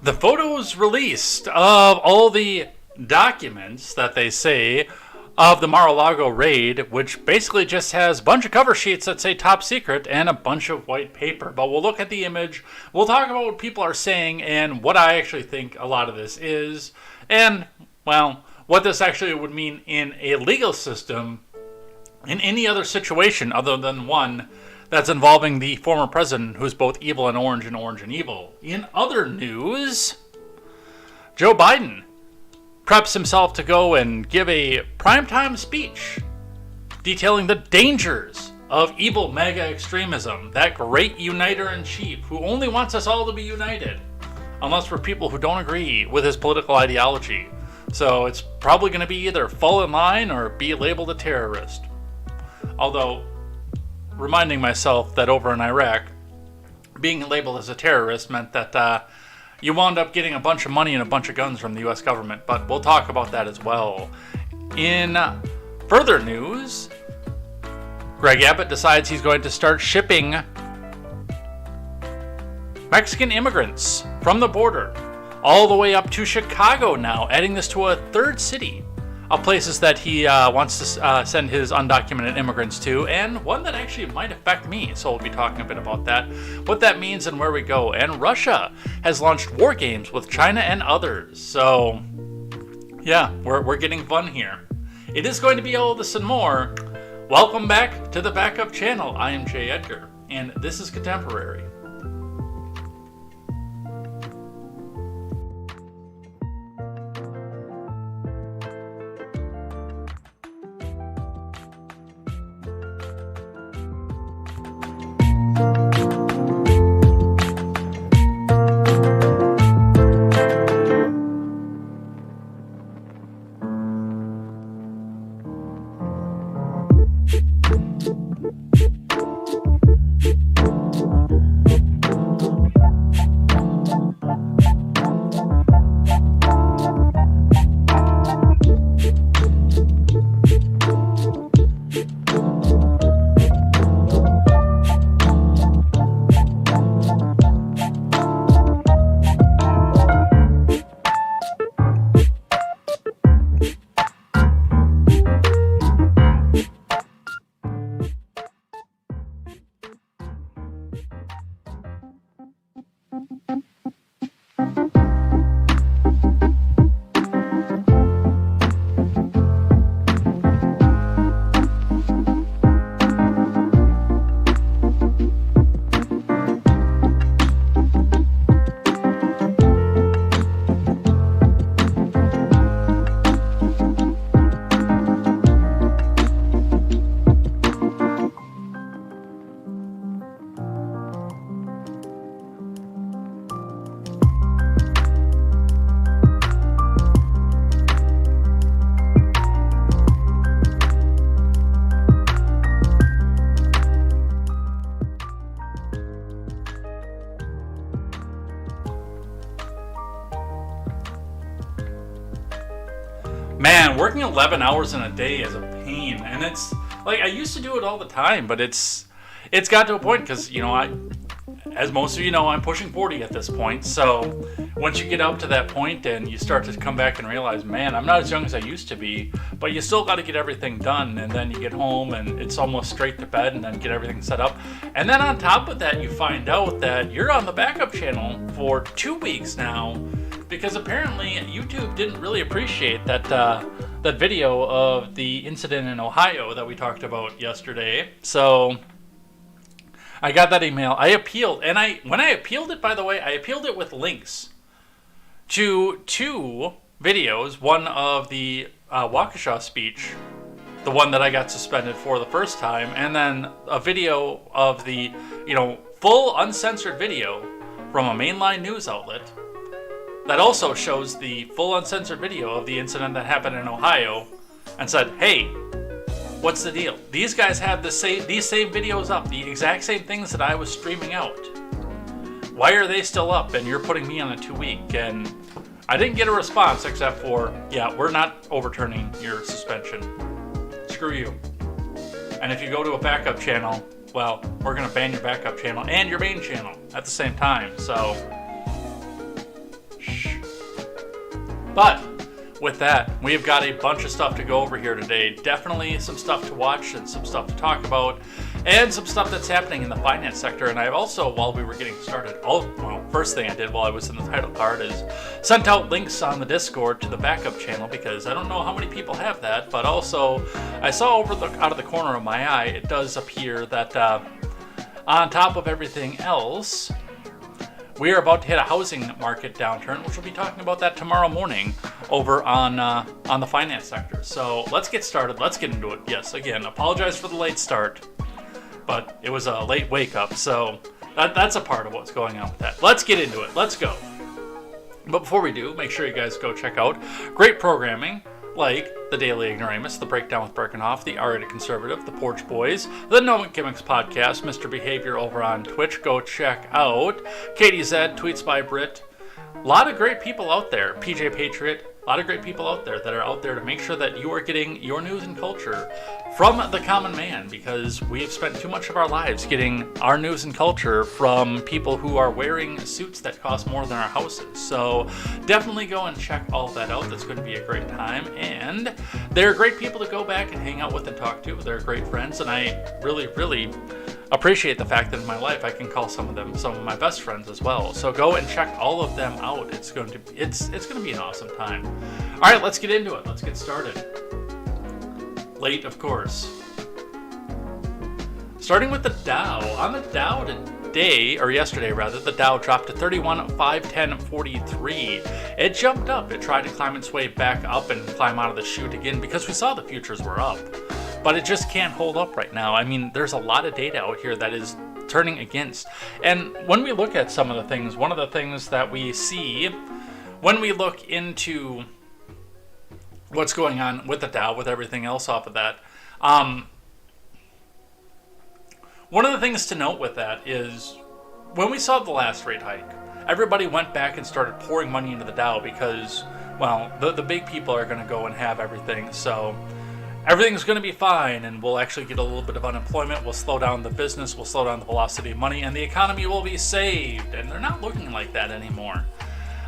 the photos released of all the documents that they say of the Mar-a-Lago raid, which basically just has a bunch of cover sheets that say top secret and a bunch of white paper. But we'll look at the image, we'll talk about what people are saying and what I actually think a lot of this is, and, well, what this actually would mean in a legal system in any other situation other than one that's involving the former president who's both evil and orange and evil. In other news, Joe Biden preps himself to go and give a primetime speech detailing the dangers of evil MAGA extremism, that great uniter-in-chief who only wants us all to be united, unless we're people who don't agree with his political ideology. So it's probably going to be either fall in line or be labeled a terrorist. Although, reminding myself that over in Iraq, being labeled as a terrorist meant that you wound up getting a bunch of money and a bunch of guns from the U.S. government, but we'll talk about that as well. In further news, Greg Abbott decides he's going to start shipping Mexican immigrants from the border all the way up to Chicago now, adding this to a third city of places that he wants to send his undocumented immigrants to, and one that actually might affect me, so we'll be talking a bit about that, what that means and where we go. And Russia has launched war games with China and others, so yeah, we're getting fun here. It is going to be all this and more. Welcome back to the Backup Channel. I am Jay Edgar, and this is Contemporary. Man, working 11 hours in a day is a pain, and it's like I used to do it all the time, but it's got to a point because, you know, as most of you know, I'm pushing 40 at this point, so once you get up to that point and you start to come back and realize, man, I'm not as young as I used to be, but you still got to get everything done, and then you get home and it's almost straight to bed and then get everything set up, and then on top of that you find out that you're on the Backup Channel for 2 weeks now, because apparently YouTube didn't really appreciate that video of the incident in Ohio that we talked about yesterday. So I got that email. I appealed, and when I appealed it, by the way, I appealed it with links to 2 videos. One of the Waukesha speech, the one that I got suspended for the first time, and then a video of the, full uncensored video from a mainline news outlet that also shows the full uncensored video of the incident that happened in Ohio, and said, hey, what's the deal? These guys have these same videos up, the exact same things that I was streaming out. Why are they still up and you're putting me on a 2-week? And I didn't get a response except for, yeah, we're not overturning your suspension. Screw you. And if you go to a backup channel, well, we're going to ban your backup channel and your main channel at the same time, so But with that, we've got a bunch of stuff to go over here today. Definitely some stuff to watch and some stuff to talk about, and some stuff that's happening in the finance sector. And I've also, while we were getting started, first thing I did while I was in the title card is sent out links on the Discord to the backup channel, because I don't know how many people have that, but also I saw out of the corner of my eye, it does appear that on top of everything else, we are about to hit a housing market downturn, which we'll be talking about that tomorrow morning over on the finance sector. So let's get started. Let's get into it. Yes, again, apologize for the late start, but it was a late wake up. So that's a part of what's going on with that. Let's get into it. Let's go. But before we do, make sure you guys go check out great programming like the Daily Ignoramus, the Breakdown with Birkenhoff, the R-Rated Conservative, the Porch Boys, the No Gimmicks Podcast, Mr. Behavior over on Twitch. Go check out KTZed, Tweets by Brit. A lot of great people out there. PJ Patriot, a lot of great people out there that are out there to make sure that you are getting your news and culture from the common man, because we have spent too much of our lives getting our news and culture from people who are wearing suits that cost more than our houses. So definitely go and check all that out. That's going to be a great time, and they're great people to go back and hang out with and talk to. They're great friends, and I really, really appreciate the fact that in my life I can call some of them some of my best friends as well. So go and check all of them out. It's going to be an awesome time. All right, let's get into it. Let's get started. Late, of course. Starting with the Dow. On the Dow yesterday, the Dow dropped to 31,510.43. It jumped up. It tried to climb its way back up and climb out of the chute again, because we saw the futures were up. But it just can't hold up right now. I mean, there's a lot of data out here that is turning against. And when we look at some of the things, one of the things that we see when we look into what's going on with the Dow, with everything else off of that, one of the things to note with that is when we saw the last rate hike, everybody went back and started pouring money into the Dow because, well, the big people are going to go and have everything, so everything's going to be fine, and we'll actually get a little bit of unemployment, we'll slow down the business, we'll slow down the velocity of money, and the economy will be saved. And they're not looking like that anymore.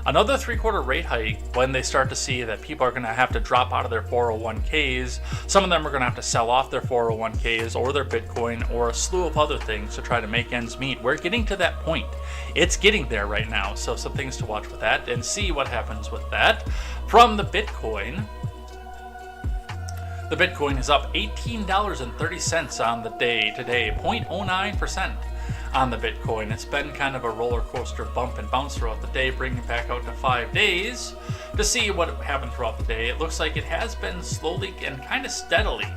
Another 3/4 rate hike, when they start to see that people are going to have to drop out of their 401ks, some of them are going to have to sell off their 401ks or their Bitcoin or a slew of other things to try to make ends meet. We're getting to that point. It's getting there right now, so some things to watch with that and see what happens with that. From the Bitcoin is up $18.30 on the day today, 0.09%. On the Bitcoin. It's been kind of a roller coaster bump and bounce throughout the day, bringing it back out to 5 days to see what happened throughout the day. It looks like it has been slowly and kind of steadily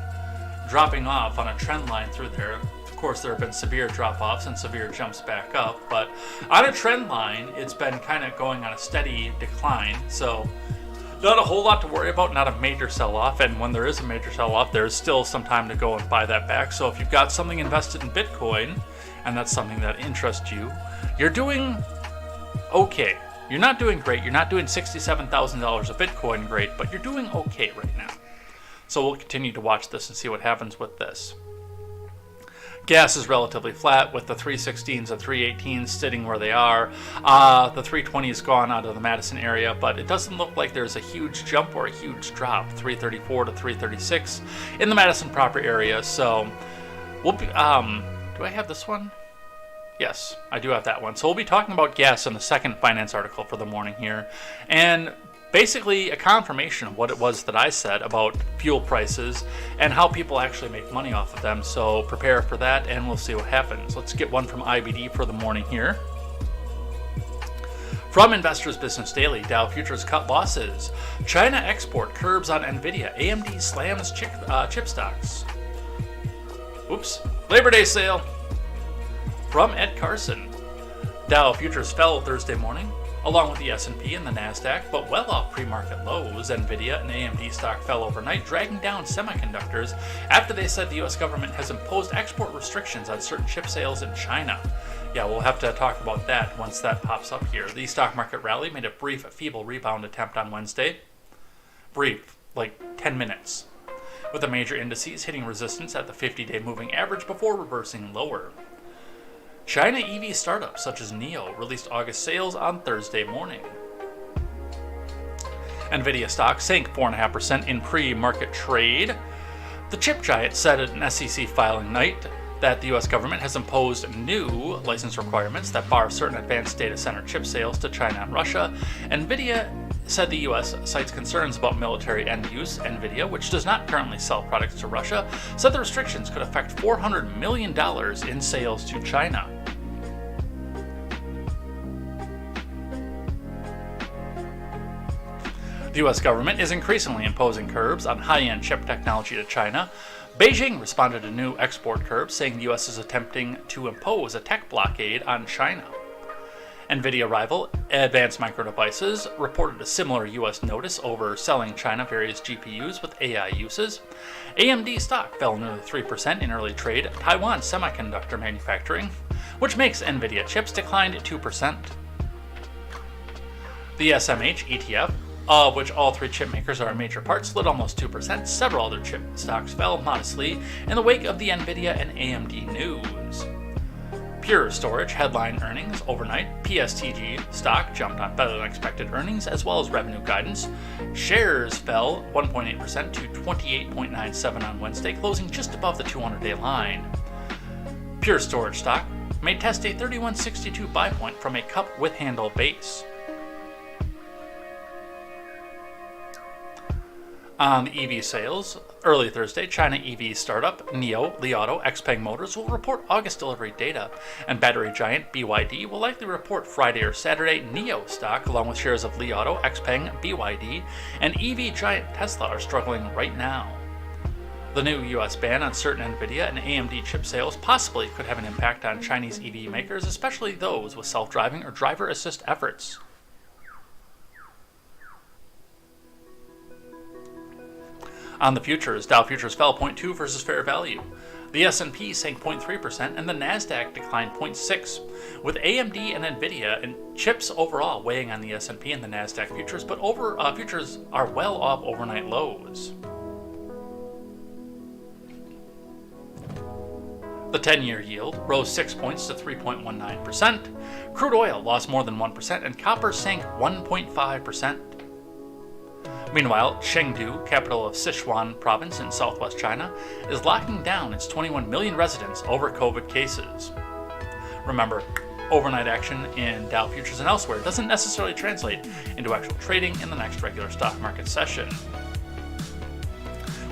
dropping off on a trend line through there. Of course, there have been severe drop-offs and severe jumps back up, but on a trend line, it's been kind of going on a steady decline. So not a whole lot to worry about, not a major sell-off, and when there is a major sell-off, there's still some time to go and buy that back. So if you've got something invested in Bitcoin, and that's something that interests you, you're doing okay. You're not doing great. You're not doing $67,000 of Bitcoin great, but you're doing okay right now. So we'll continue to watch this and see what happens with this. Gas is relatively flat, with the 316s and 318s sitting where they are. The 320 has gone out of the Madison area, but it doesn't look like there's a huge jump or a huge drop. 334 to 336 in the Madison proper area. So we'll be... do I have this one? Yes, I do have that one. So we'll be talking about gas in the second finance article for the morning here. And basically a confirmation of what it was that I said about fuel prices and how people actually make money off of them. So prepare for that and we'll see what happens. Let's get one from IBD for the morning here. From Investors Business Daily, Dow Futures cut losses. China export curbs on Nvidia. AMD slams chip stocks. Oops. Labor Day sale. From Ed Carson. Dow Futures fell Thursday morning, along with the S&P and the NASDAQ, but well off pre-market lows. Nvidia and AMD stock fell overnight, dragging down semiconductors after they said the U.S. government has imposed export restrictions on certain chip sales in China. Yeah, we'll have to talk about that once that pops up here. The stock market rally made a brief, feeble rebound attempt on Wednesday. Brief, like 10 minutes. With the major indices hitting resistance at the 50-day moving average before reversing lower. China EV startups such as NIO released August sales on Thursday morning. Nvidia stock sank 4.5% in pre-market trade. The chip giant said at an SEC filing night that the U.S. government has imposed new license requirements that bar certain advanced data center chip sales to China and Russia. Nvidia said the U.S. cites concerns about military end use. Nvidia, which does not currently sell products to Russia, said the restrictions could affect $400 million in sales to China. The U.S. government is increasingly imposing curbs on high-end chip technology to China. Beijing responded to new export curbs, saying the U.S. is attempting to impose a tech blockade on China. Nvidia rival Advanced Micro Devices reported a similar U.S. notice over selling China various GPUs with AI uses. AMD stock fell nearly 3% in early trade. Taiwan Semiconductor Manufacturing, which makes Nvidia chips, declined 2%. The SMH ETF, of which all three chip makers are a major part, slid almost 2%. Several other chip stocks fell modestly in the wake of the Nvidia and AMD news. Pure Storage headline earnings overnight. PSTG stock jumped on better than expected earnings as well as revenue guidance. Shares fell 1.8% to 28.97 on Wednesday, closing just above the 200-day line. Pure Storage stock may test a 31.62 buy point from a cup with handle base. On EV sales, early Thursday, China EV startup NIO Li Auto XPeng Motors will report August delivery data, and battery giant BYD will likely report Friday or Saturday. NIO stock, along with shares of Li Auto, XPeng, BYD, and EV giant Tesla are struggling right now. The new U.S. ban on certain Nvidia and AMD chip sales possibly could have an impact on Chinese EV makers, especially those with self-driving or driver assist efforts. On the futures, Dow futures fell 0.2 versus fair value. The S&P sank 0.3% and the Nasdaq declined 0.6, with AMD and Nvidia and chips overall weighing on the S&P and the Nasdaq futures, but futures are well off overnight lows. The 10-year yield rose 6 points to 3.19%. Crude oil lost more than 1%, and copper sank 1.5%. Meanwhile, Chengdu, capital of Sichuan province in southwest China, is locking down its 21 million residents over COVID cases. Remember, overnight action in Dow futures and elsewhere doesn't necessarily translate into actual trading in the next regular stock market session.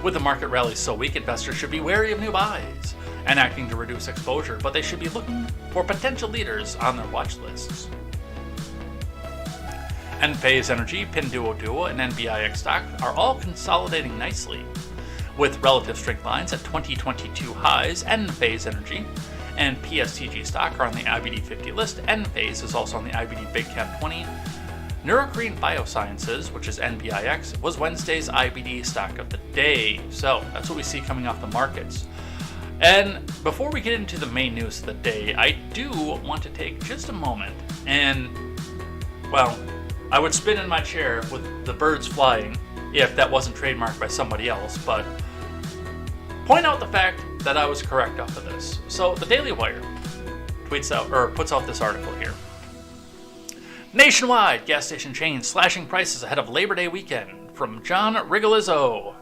With the market rally so weak, investors should be wary of new buys and acting to reduce exposure, but they should be looking for potential leaders on their watch lists. Enphase Energy, Pinduoduo, and NBIX stock are all consolidating nicely, with relative strength lines at 2022 highs. Enphase Energy and PSTG stock are on the IBD 50 list. Enphase is also on the IBD Big Cap 20. Neurocrine Biosciences, which is NBIX, was Wednesday's IBD stock of the day. So that's what we see coming off the markets. And before we get into the main news of the day, I do want to take just a moment and, well, I would spin in my chair with the birds flying if that wasn't trademarked by somebody else, but point out the fact that I was correct off of this. So the Daily Wire puts out this article here. Nationwide gas station chains slashing prices ahead of Labor Day weekend, from John Rigolizzo.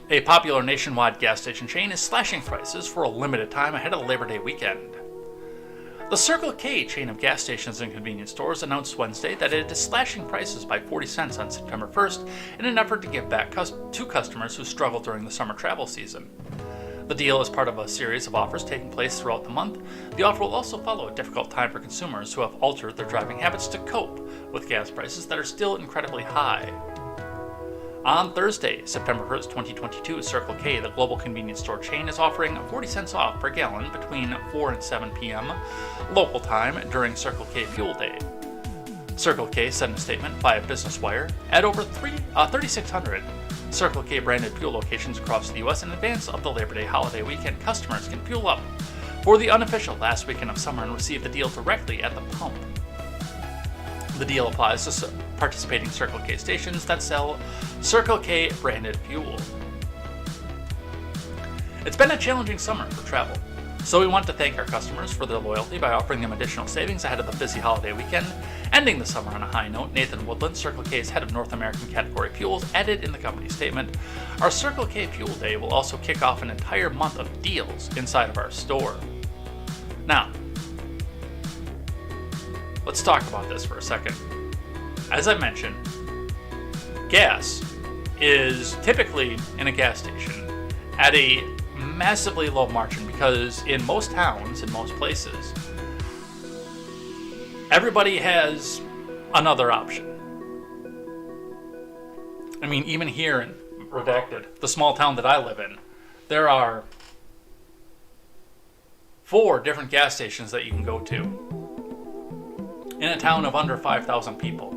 A popular nationwide gas station chain is slashing prices for a limited time ahead of the Labor Day weekend. The Circle K chain of gas stations and convenience stores announced Wednesday that it is slashing prices by 40 cents on September 1st in an effort to give back to customers who struggle during the summer travel season. The deal is part of a series of offers taking place throughout the month. The offer will also follow a difficult time for consumers who have altered their driving habits to cope with gas prices that are still incredibly high. On Thursday, September 1st, 2022, Circle K, the global convenience store chain, is offering 40 cents off per gallon between 4 and 7 p.m. local time during Circle K Fuel Day. Circle K said in a statement via Business Wire, at over 3,600 Circle K branded fuel locations across the U.S. in advance of the Labor Day holiday weekend, customers can fuel up for the unofficial last weekend of summer and receive the deal directly at the pump. The deal applies to participating Circle K stations that sell Circle K branded fuel. It's been a challenging summer for travel. So we want to thank our customers for their loyalty by offering them additional savings ahead of the busy holiday weekend. Ending the summer on a high note, Nathan Woodland, Circle K's head of North American category fuels, added in the company statement, "Our Circle K Fuel Day will also kick off an entire month of deals inside of our store." Now, let's talk about this for a second. As I mentioned, gas is typically in a gas station at a massively low margin because in most towns, in most places, everybody has another option. I mean, even here in Redacted, the small town that I live in, there are 4 different gas stations that you can go to. In a town of under 5,000 people,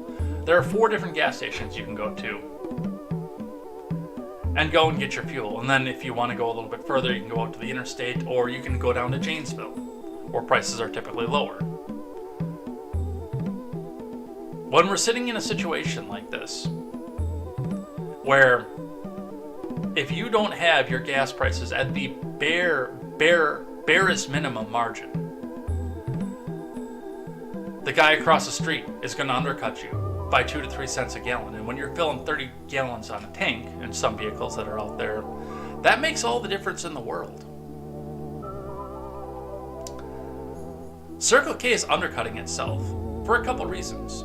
there are 4 different gas stations you can go to and go and get your fuel. And then if you want to go a little bit further, you can go out to the interstate, or you can go down to Janesville, where prices are typically lower. When we're sitting in a situation like this, where if you don't have your gas prices at the barest minimum margin, the guy across the street is going to undercut you by 2 to 3 cents a gallon. And when you're filling 30 gallons on a tank in some vehicles that are out there, that makes all the difference in the world. Circle K is undercutting itself for a couple reasons.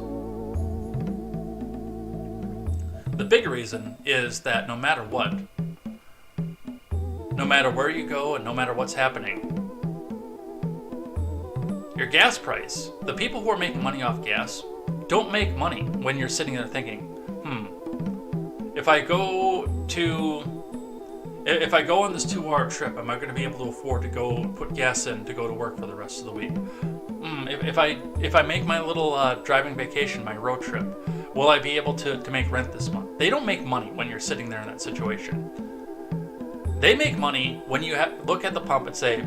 The big reason is that no matter what, no matter where you go and no matter what's happening, your gas price, the people who are making money off gas, don't make money when you're sitting there thinking, if I go on this 2-hour trip, am I going to be able to afford to go put gas in to go to work for the rest of the week? If I make my little driving vacation, my road trip, will I be able to make rent this month? They don't make money when you're sitting there in that situation. They make money when you look at the pump and say,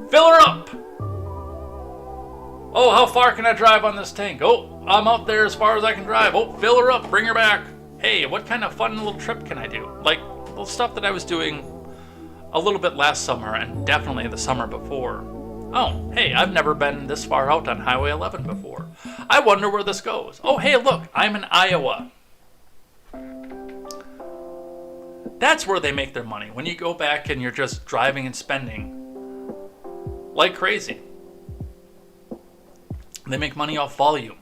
"Fill her up! Oh, how far can I drive on this tank? Oh, I'm out there as far as I can drive. Oh, fill her up, bring her back. Hey, what kind of fun little trip can I do?" Like the stuff that I was doing a little bit last summer and definitely the summer before. Oh, hey, I've never been this far out on Highway 11 before. I wonder where this goes. Oh, hey, look, I'm in Iowa. That's where they make their money. When you go back and you're just driving and spending like crazy. They make money off volume,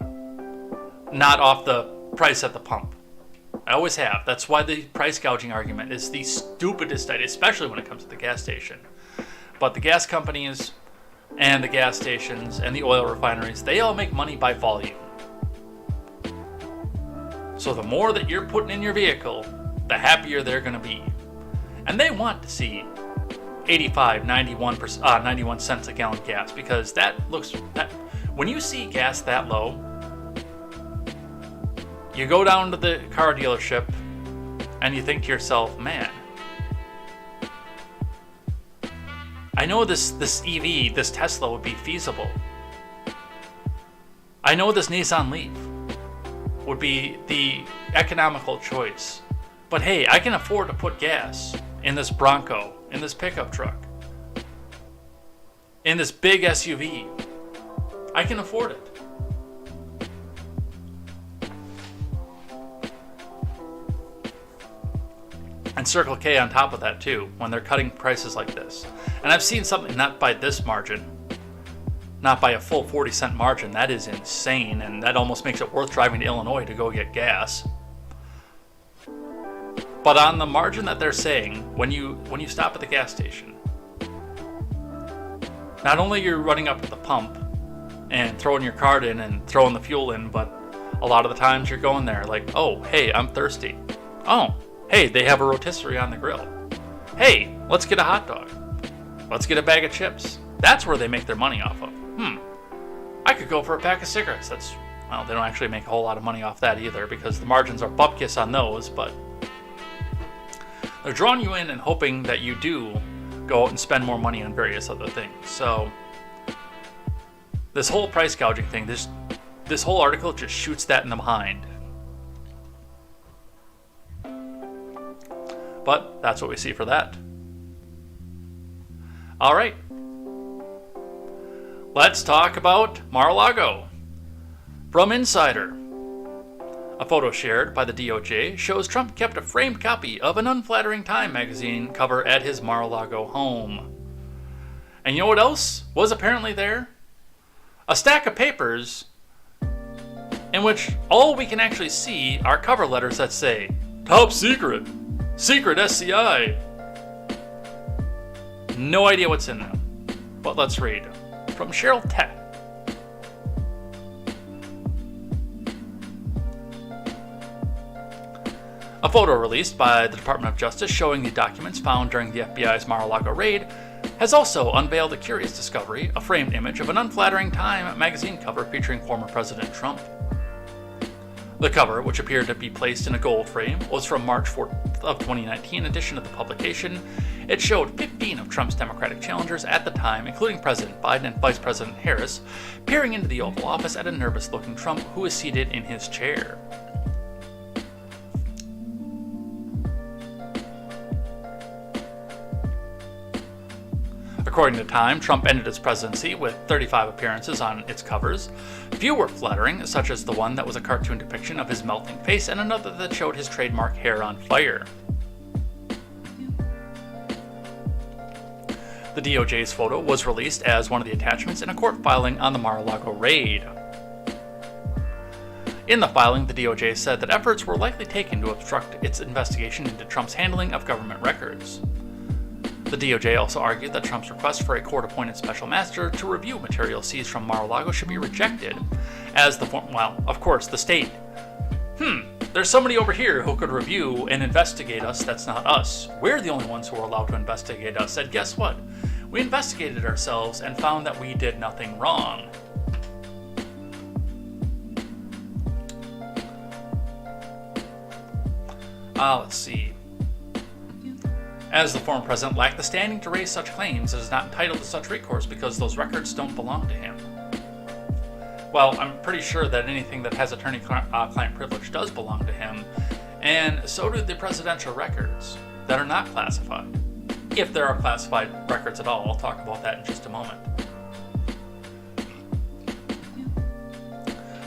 not off the price at the pump. I always have. That's why the price gouging argument is the stupidest idea, especially when it comes to the gas station. But the gas companies and the gas stations and the oil refineries, they all make money by volume. So the more that you're putting in your vehicle, the happier they're going to be. And they want to see 85, 91 cents a gallon gas, because when you see gas that low, you go down to the car dealership and you think to yourself, man, I know this EV, this Tesla would be feasible. I know this Nissan Leaf would be the economical choice. But hey, I can afford to put gas in this Bronco, in this pickup truck, in this big SUV. I can afford it. And Circle K on top of that too, when they're cutting prices like this. And I've seen something, not by this margin, not by a full 40-cent margin. That is insane, and that almost makes it worth driving to Illinois to go get gas. But on the margin that they're saying, when you stop at the gas station, not only you're running up to the pump and throwing your card in and throwing the fuel in, but a lot of the times you're going there like, oh, hey, I'm thirsty. Oh, hey, they have a rotisserie on the grill. Hey, let's get a hot dog. Let's get a bag of chips. That's where they make their money off of. I could go for a pack of cigarettes. Well, they don't actually make a whole lot of money off that either, because the margins are bupkis on those, but they're drawing you in and hoping that you do go out and spend more money on various other things. So this whole price gouging thing, this whole article just shoots that in the behind. But that's what we see for that. All right. Let's talk about Mar-a-Lago. From Insider. A photo shared by the DOJ shows Trump kept a framed copy of an unflattering Time magazine cover at his Mar-a-Lago home. And you know what else was apparently there? A stack of papers in which all we can actually see are cover letters that say, Top Secret, Secret SCI. No idea what's in them, but let's read. From Cheryl Tett. A photo released by the Department of Justice showing the documents found during the FBI's Mar-a-Lago raid has also unveiled a curious discovery, a framed image of an unflattering Time magazine cover featuring former President Trump. The cover, which appeared to be placed in a gold frame, was from March 4th of 2019 edition of the publication. It showed 15 of Trump's Democratic challengers at the time, including President Biden and Vice President Harris, peering into the Oval Office at a nervous-looking Trump who is seated in his chair. According to Time, Trump ended his presidency with 35 appearances on its covers. Few were flattering, such as the one that was a cartoon depiction of his melting face and another that showed his trademark hair on fire. The DOJ's photo was released as one of the attachments in a court filing on the Mar-a-Lago raid. In the filing, the DOJ said that efforts were likely taken to obstruct its investigation into Trump's handling of government records. The DOJ also argued that Trump's request for a court-appointed special master to review material seized from Mar-a-Lago should be rejected, as of course, the state. There's somebody over here who could review and investigate us that's not us. We're the only ones who are allowed to investigate us, and guess what? We investigated ourselves and found that we did nothing wrong. Let's see. As the former president lacked the standing to raise such claims and is not entitled to such recourse because those records don't belong to him. Well, I'm pretty sure that anything that has attorney-client privilege does belong to him, and so do the presidential records that are not classified. If there are classified records at all, I'll talk about that in just a moment.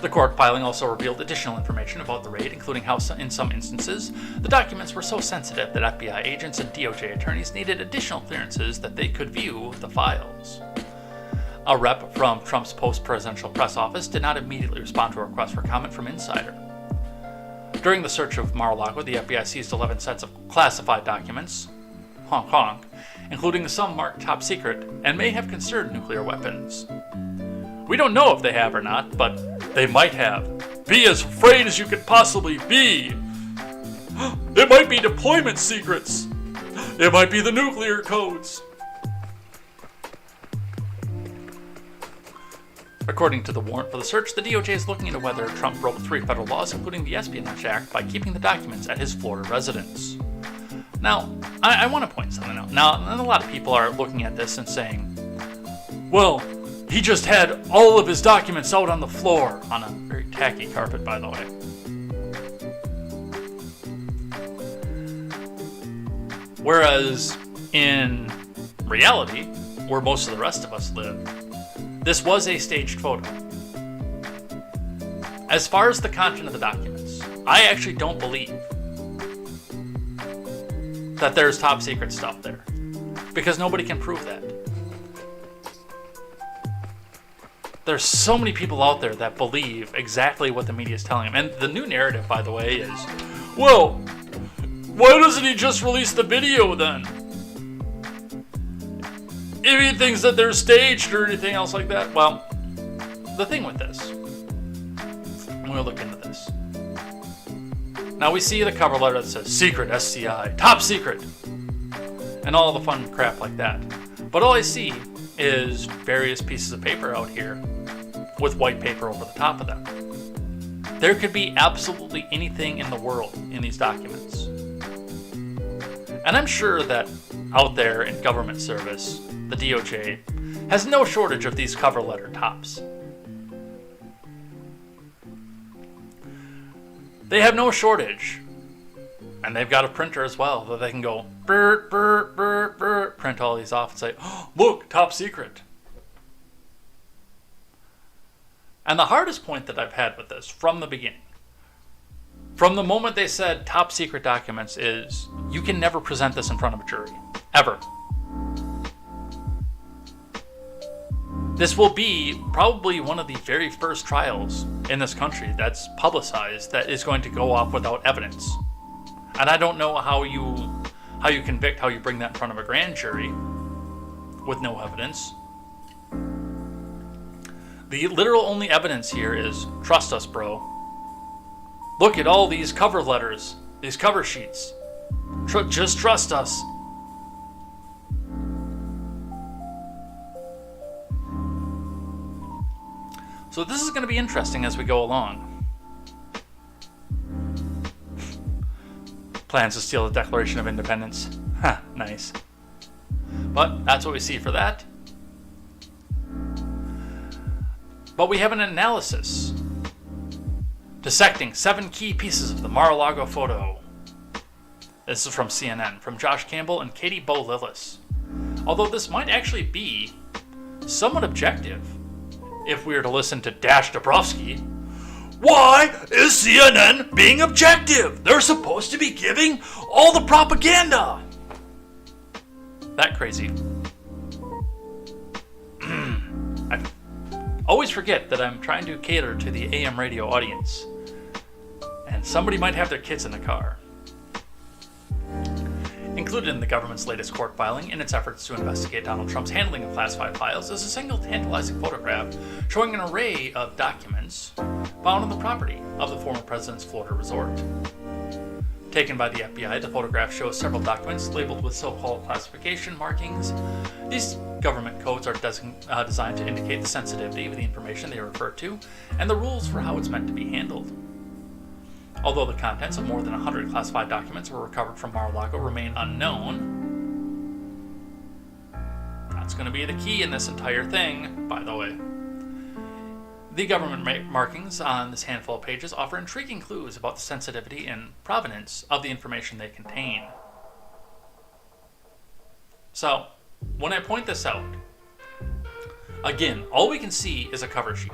The court filing also revealed additional information about the raid, including how, in some instances, the documents were so sensitive that FBI agents and DOJ attorneys needed additional clearances that they could view the files. A rep from Trump's post-presidential press office did not immediately respond to a request for comment from Insider. During the search of Mar-a-Lago, the FBI seized 11 sets of classified documents, honk honk, including some marked top secret, and may have concerned nuclear weapons. We don't know if they have or not, but they might have. Be as afraid as you could possibly be. It might be deployment secrets. It might be the nuclear codes. According to the warrant for the search, the DOJ is looking into whether Trump broke 3 federal laws, including the Espionage Act, by keeping the documents at his Florida residence. Now, I want to point something out. Now, a lot of people are looking at this and saying, well, he just had all of his documents out on the floor, on a very tacky carpet, by the way. Whereas, in reality, where most of the rest of us live, this was a staged photo. As far as the content of the documents, I actually don't believe that there's top secret stuff there, because nobody can prove that. There's so many people out there that believe exactly what the media is telling them. And the new narrative, by the way, is, well, why doesn't he just release the video then? If he thinks that they're staged or anything else like that. Well, the thing with this, I'm going to look into this. Now we see the cover letter that says Secret SCI, Top Secret, and all the fun crap like that. But all I see is various pieces of paper out here with white paper over the top of them. There could be absolutely anything in the world in these documents. And I'm sure that out there in government service, the DOJ has no shortage of these cover letter tops. They have no shortage. And they've got a printer as well that they can go print all these off and say, oh, look, top secret. And the hardest point that I've had with this from the beginning, from the moment they said top secret documents, is you can never present this in front of a jury. Ever. This will be probably one of the very first trials in this country that's publicized that is going to go off without evidence. And I don't know how you convict, how you bring that in front of a grand jury with no evidence. The literal only evidence here is, trust us, bro. Look at all these cover letters, these cover sheets. Just trust us. So this is going to be interesting as we go along. Plans to steal the Declaration of Independence. Ha, nice. But that's what we see for that. But we have an analysis dissecting 7 key pieces of the Mar-a-Lago photo. This is from CNN, from Josh Campbell and Katie Bo Lillis. Although this might actually be somewhat objective if we were to listen to Dash Dabrowski. Why is CNN being objective? They're supposed to be giving all the propaganda. That crazy. I always forget that I'm trying to cater to the AM radio audience. And somebody might have their kids in the car. Included in the government's latest court filing in its efforts to investigate Donald Trump's handling of classified files is a single tantalizing photograph showing an array of documents found on the property of the former president's Florida resort. Taken by the FBI, the photograph shows several documents labeled with so-called classification markings. These government codes are designed to indicate the sensitivity of the information they refer to and the rules for how it's meant to be handled. Although the contents of more than 100 classified documents were recovered from Mar-a-Lago remain unknown. That's going to be the key in this entire thing, by the way. The government markings on this handful of pages offer intriguing clues about the sensitivity and provenance of the information they contain. So, when I point this out, again, all we can see is a cover sheet.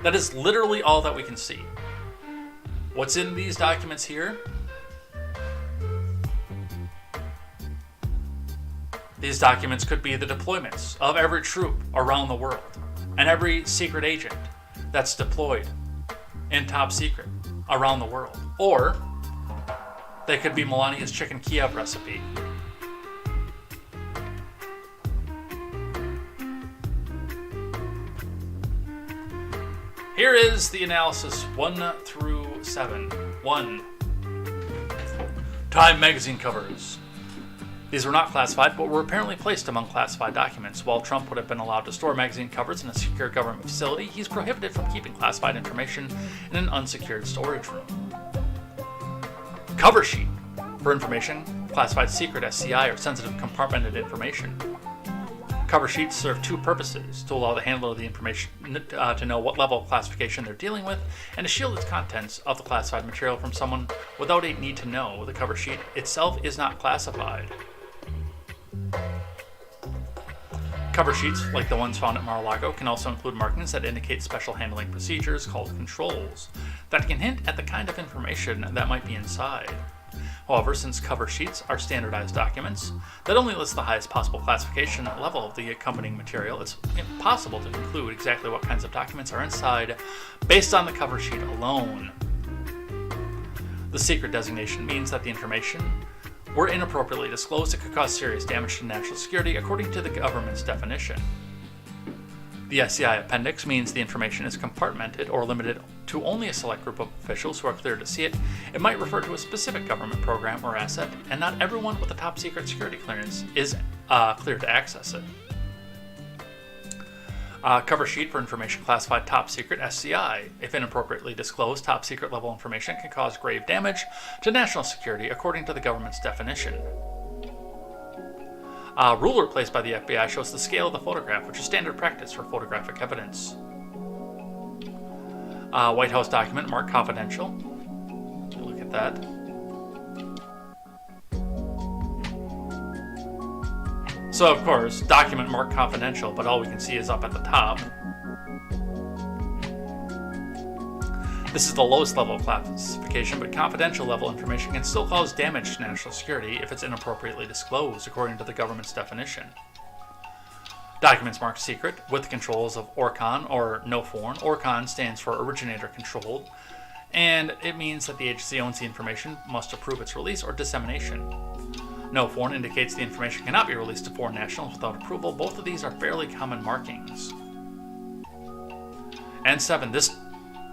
That is literally all that we can see. What's in these documents here? These documents could be the deployments of every troop around the world and every secret agent that's deployed in top secret around the world. Or they could be Melania's chicken Kiev recipe. Here is the analysis 1 through 7. 1. Time magazine covers. These were not classified, but were apparently placed among classified documents. While Trump would have been allowed to store magazine covers in a secure government facility, he's prohibited from keeping classified information in an unsecured storage room. Cover sheet for information classified secret SCI or sensitive compartmented information. Cover sheets serve 2 purposes: to allow the handler of the information to know what level of classification they're dealing with, and to shield its contents of the classified material from someone without a need to know. The cover sheet itself is not classified. Cover sheets, like the ones found at Mar-a-Lago, can also include markings that indicate special handling procedures called controls that can hint at the kind of information that might be inside. However, since cover sheets are standardized documents that only list the highest possible classification level of the accompanying material, it's impossible to conclude exactly what kinds of documents are inside based on the cover sheet alone. The secret designation means that the information were inappropriately disclosed, it could cause serious damage to national security according to the government's definition. The SCI appendix means the information is compartmented or limited to only a select group of officials who are cleared to see it. It might refer to a specific government program or asset, and not everyone with a top secret security clearance is cleared to access it. Cover sheet for information classified top secret SCI. If inappropriately disclosed, top secret level information can cause grave damage to national security according to the government's definition. A ruler placed by the FBI shows the scale of the photograph, which is standard practice for photographic evidence. White House document marked confidential. Look at that. So of course, document marked confidential, but all we can see is up at the top. This is the lowest level of classification, but confidential level information can still cause damage to national security if it's inappropriately disclosed, according to the government's definition. Documents marked secret, with controls of ORCON or no foreign. ORCON stands for originator controlled, and it means that the agency owns the information, must approve its release or dissemination. No foreign indicates the information cannot be released to foreign nationals without approval. Both of these are fairly common markings. And 7, this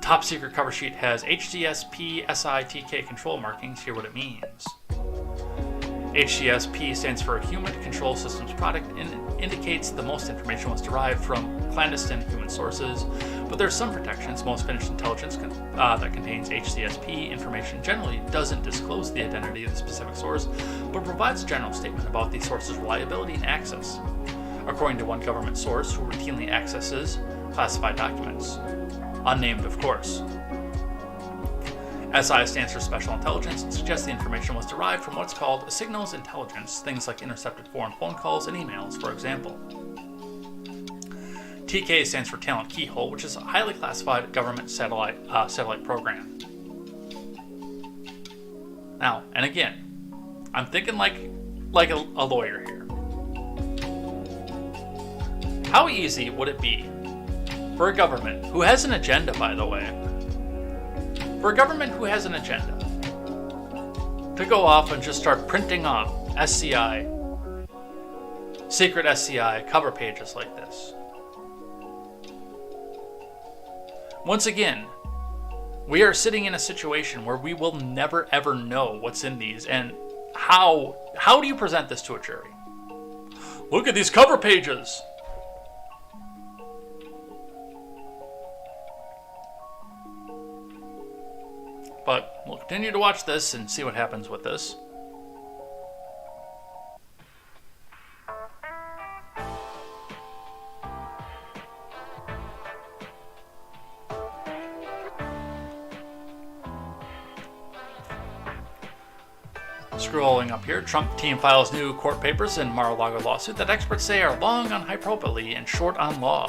top secret cover sheet has HDSP SITK control markings. Hear what it means. HDSP stands for Human Control Systems Product and indicates the most information was derived from clandestine human sources, but there's some protections. Most finished intelligence that contains HDSP information generally doesn't disclose the identity of the specific source, but provides a general statement about the source's reliability and access. According to one government source who routinely accesses classified documents. Unnamed, of course. SI stands for Special Intelligence and suggests the information was derived from what's called signals intelligence, things like intercepted foreign phone calls and emails, for example. TK stands for Talent Keyhole, which is a highly classified government satellite program. Now, and again, I'm thinking like a lawyer here. How easy would it be for a government who has an agenda, by the way, for a government who has an agenda to go off and just start printing off SCI, secret SCI cover pages like this? Once again, we are sitting in a situation where we will never ever know what's in these, and how do you present this to a jury? Look at these cover pages. But we'll continue to watch this and see what happens with this. Scrolling up here, Trump team files new court papers in Mar-a-Lago lawsuit that experts say are long on hyperbole and short on law.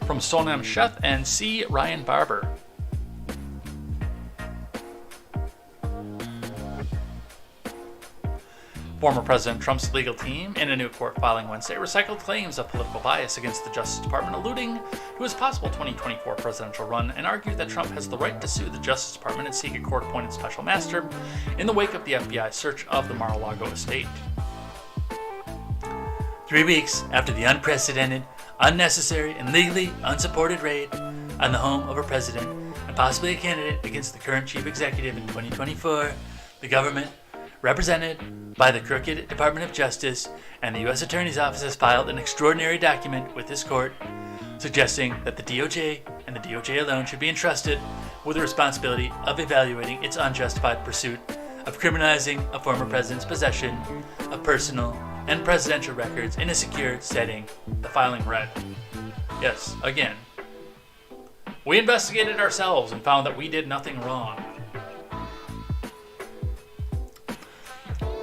From Sonam Sheth and C. Ryan Barber. Former President Trump's legal team, in a new court filing Wednesday, recycled claims of political bias against the Justice Department, alluding to his possible 2024 presidential run, and argued that Trump has the right to sue the Justice Department and seek a court-appointed special master in the wake of the FBI search of the Mar-a-Lago estate. 3 weeks after the unprecedented, unnecessary, and legally unsupported raid on the home of a president and possibly a candidate against the current chief executive in 2024, the government, represented by the crooked Department of Justice and the U.S. Attorney's Office, has filed an extraordinary document with this court suggesting that the DOJ and the DOJ alone should be entrusted with the responsibility of evaluating its unjustified pursuit of criminalizing a former president's possession of personal and presidential records in a secure setting. The filing read. Yes, again, we investigated ourselves and found that we did nothing wrong.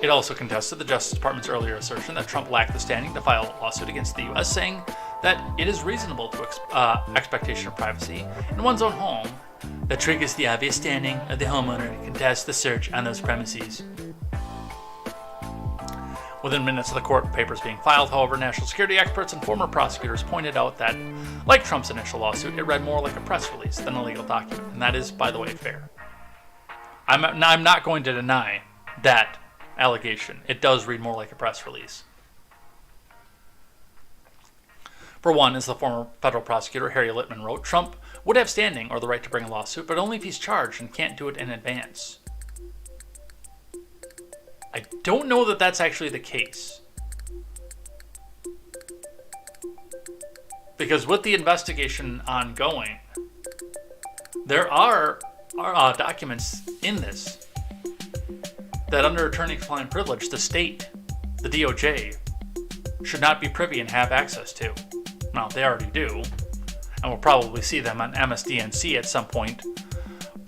It also contested the Justice Department's earlier assertion that Trump lacked the standing to file a lawsuit against the U.S., saying that it is reasonable to expectation of privacy in one's own home that triggers the obvious standing of the homeowner to contest the search on those premises. Within minutes of the court papers being filed, however, national security experts and former prosecutors pointed out that, like Trump's initial lawsuit, it read more like a press release than a legal document, and that is, by the way, fair. I'm not going to deny that allegation. It does read more like a press release. For one, as the former federal prosecutor Harry Litman wrote, Trump would have standing or the right to bring a lawsuit, but only if he's charged and can't do it in advance. I don't know that that's actually the case. Because with the investigation ongoing, there are documents in this that under attorney-client privilege, the state, the DOJ, should not be privy and have access to. Now, they already do, and we'll probably see them on MSDNC at some point,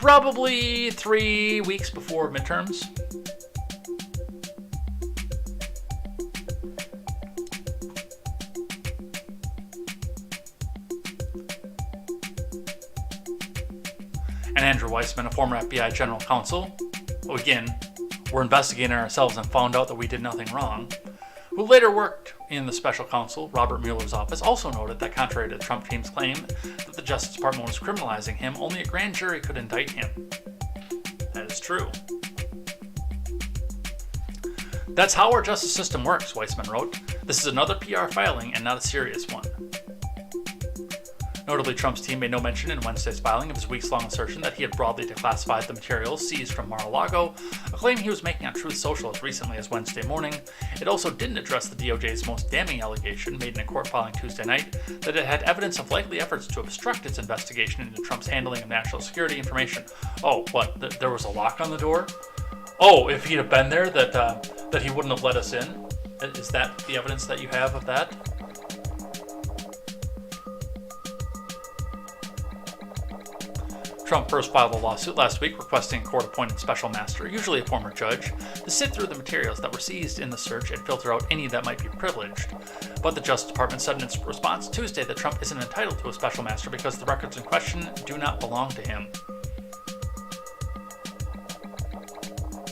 probably 3 weeks before midterms. And Andrew Weissman, a former FBI general counsel, who again, we're investigating ourselves and found out that we did nothing wrong, who later worked in the special counsel, Robert Mueller's office, also noted that contrary to the Trump team's claim that the Justice Department was criminalizing him, only a grand jury could indict him. That is true. That's how our justice system works, Weissman wrote. This is another PR filing and not a serious one. Notably, Trump's team made no mention in Wednesday's filing of his weeks-long assertion that he had broadly declassified the materials seized from Mar-a-Lago, a claim he was making on Truth Social as recently as Wednesday morning. It also didn't address the DOJ's most damning allegation made in a court filing Tuesday night that it had evidence of likely efforts to obstruct its investigation into Trump's handling of national security information. Oh, what? There was a lock on the door? Oh, if he'd have been there, that he wouldn't have let us in? Is that the evidence that you have of that? Trump first filed a lawsuit last week requesting a court-appointed special master, usually a former judge, to sift through the materials that were seized in the search and filter out any that might be privileged. But the Justice Department said in its response Tuesday that Trump isn't entitled to a special master because the records in question do not belong to him.